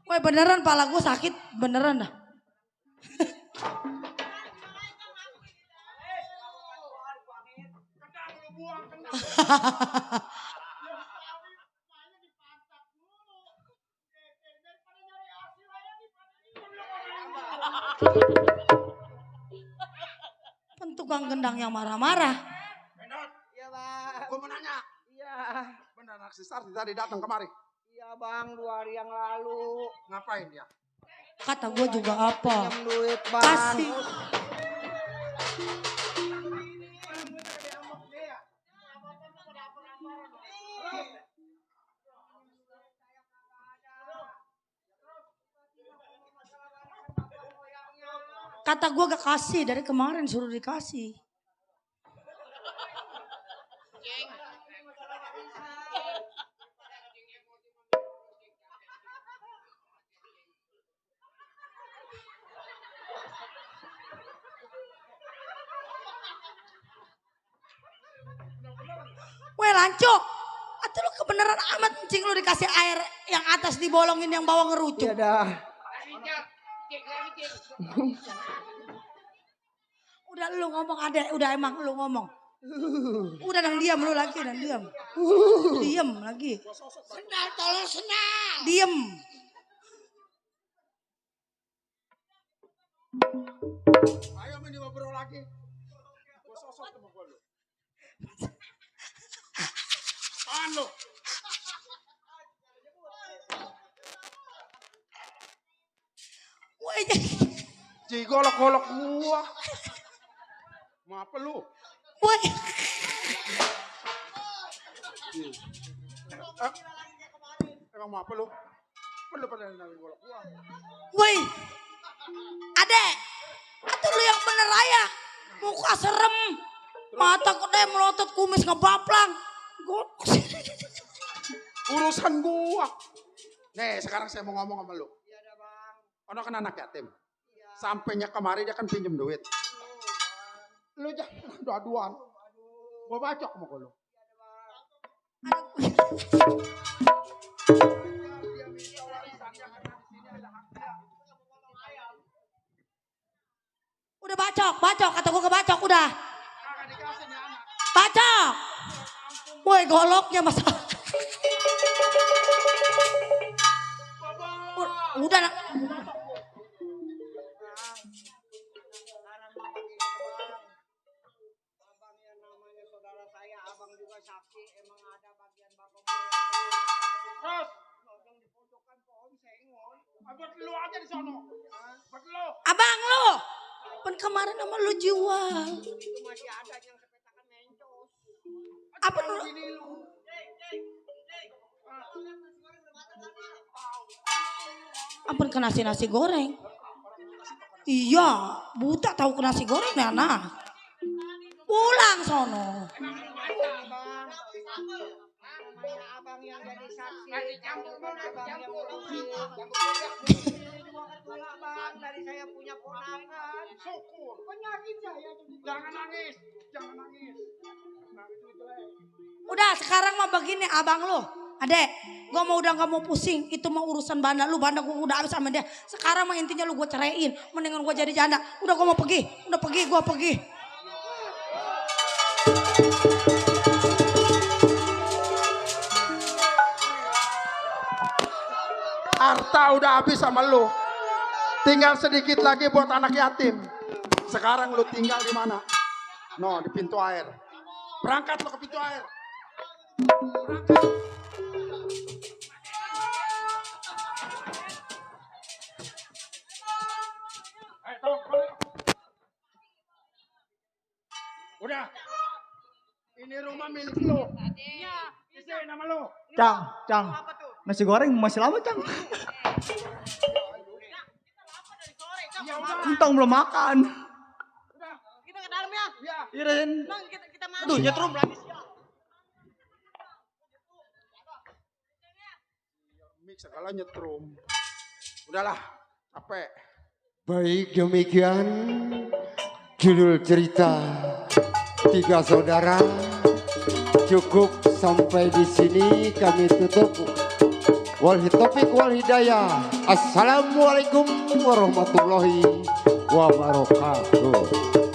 Woi beneran pala gue sakit, beneran dah. Tukang gendang yang marah-marah. Bendot. Iya bang. Gua mau nanya. Iya. Benar anak si Sarti tadi datang kemari. Iya bang, 2 hari yang lalu. Ngapain dia? Kata gue juga apa? Pinjam duit bang. Kasih. Kata gue gak kasih, dari kemarin suruh dikasih. Weh lancok, atau lu kebenaran amat cing lu dikasih air yang atas dibolongin yang bawah ngerucuk. Iya dah. Udah lu ngomong adek, udah emang lu ngomong. Udah nang diam lu lagi, nang diam. Diam lagi. Senang, tolong senang. Diam. Ayo main di babero lagi. Gua sosok sama gua lu. Apaan lu? Woi, Ci golok-golok gua. Mau apa lu? woi. Emang mau apa lu? Perlu pada nangin golok gua. Woi. Adek. Itu lu yang bener aja. Muka serem. Mata gede melotot kumis ngebaplang. Urusan gua. Nih, sekarang saya mau ngomong sama lu. Ono kan anak yatim. Sampainya kemari dia kan pinjem duit. Lu jangan adu-aduan. Gua bacok sama lu. Udah bacok, kata gua kebacok udah. Bacok. Woi, goloknya masa. Udah nak. Abang yang namanya saudara saya, abang juga saksi, emang ada bagian bapak. Terus, Yang dipojokan pohon sengon. buat lu aja di sono. Buat lu. Abang lu. Pen kemarin sama lu jual. Itu masih ada yang sepetakan mencos. Apa lu? Ampun ke nasi goreng. Iya, buta tahu ke nasi goreng Nana. Pulang sono. Abang yang jadi saksi. Abang yang ngurusin. Abang dari saya punya ponakan. Syukur. Penyakit saya. Jangan nangis. Udah sekarang mah begini abang lu. Adek, gue mau udah gak mau pusing. Itu mah urusan banda lu. Banda gue udah habis sama dia. Sekarang mah intinya lu gue ceraiin. Mendingan gue jadi janda. Udah gue mau pergi. Udah pergi gue pergi. Harta udah habis sama lu. Tinggal sedikit lagi buat anak yatim. Sekarang lu tinggal di mana? No, di pintu air. Berangkat lu ke pintu air. Berangkat. Ayo, tolong. Udah. Ini rumah milik lu. Iya. Isi nama lu. Cang. Nasi goreng masih lama, Cang. Entong belum makan. Kita ke dalam ya. Iya, Ren. Bang, kita masuk. Aduh, nyetrum lagi. Mix segala nyetrum. Udahlah, capek. Baik demikian judul cerita Tiga Saudara. Cukup sampai di sini kami tutup. Wal taufiq wal hidayah. Assalamualaikum warahmatullahi wabarakatuh.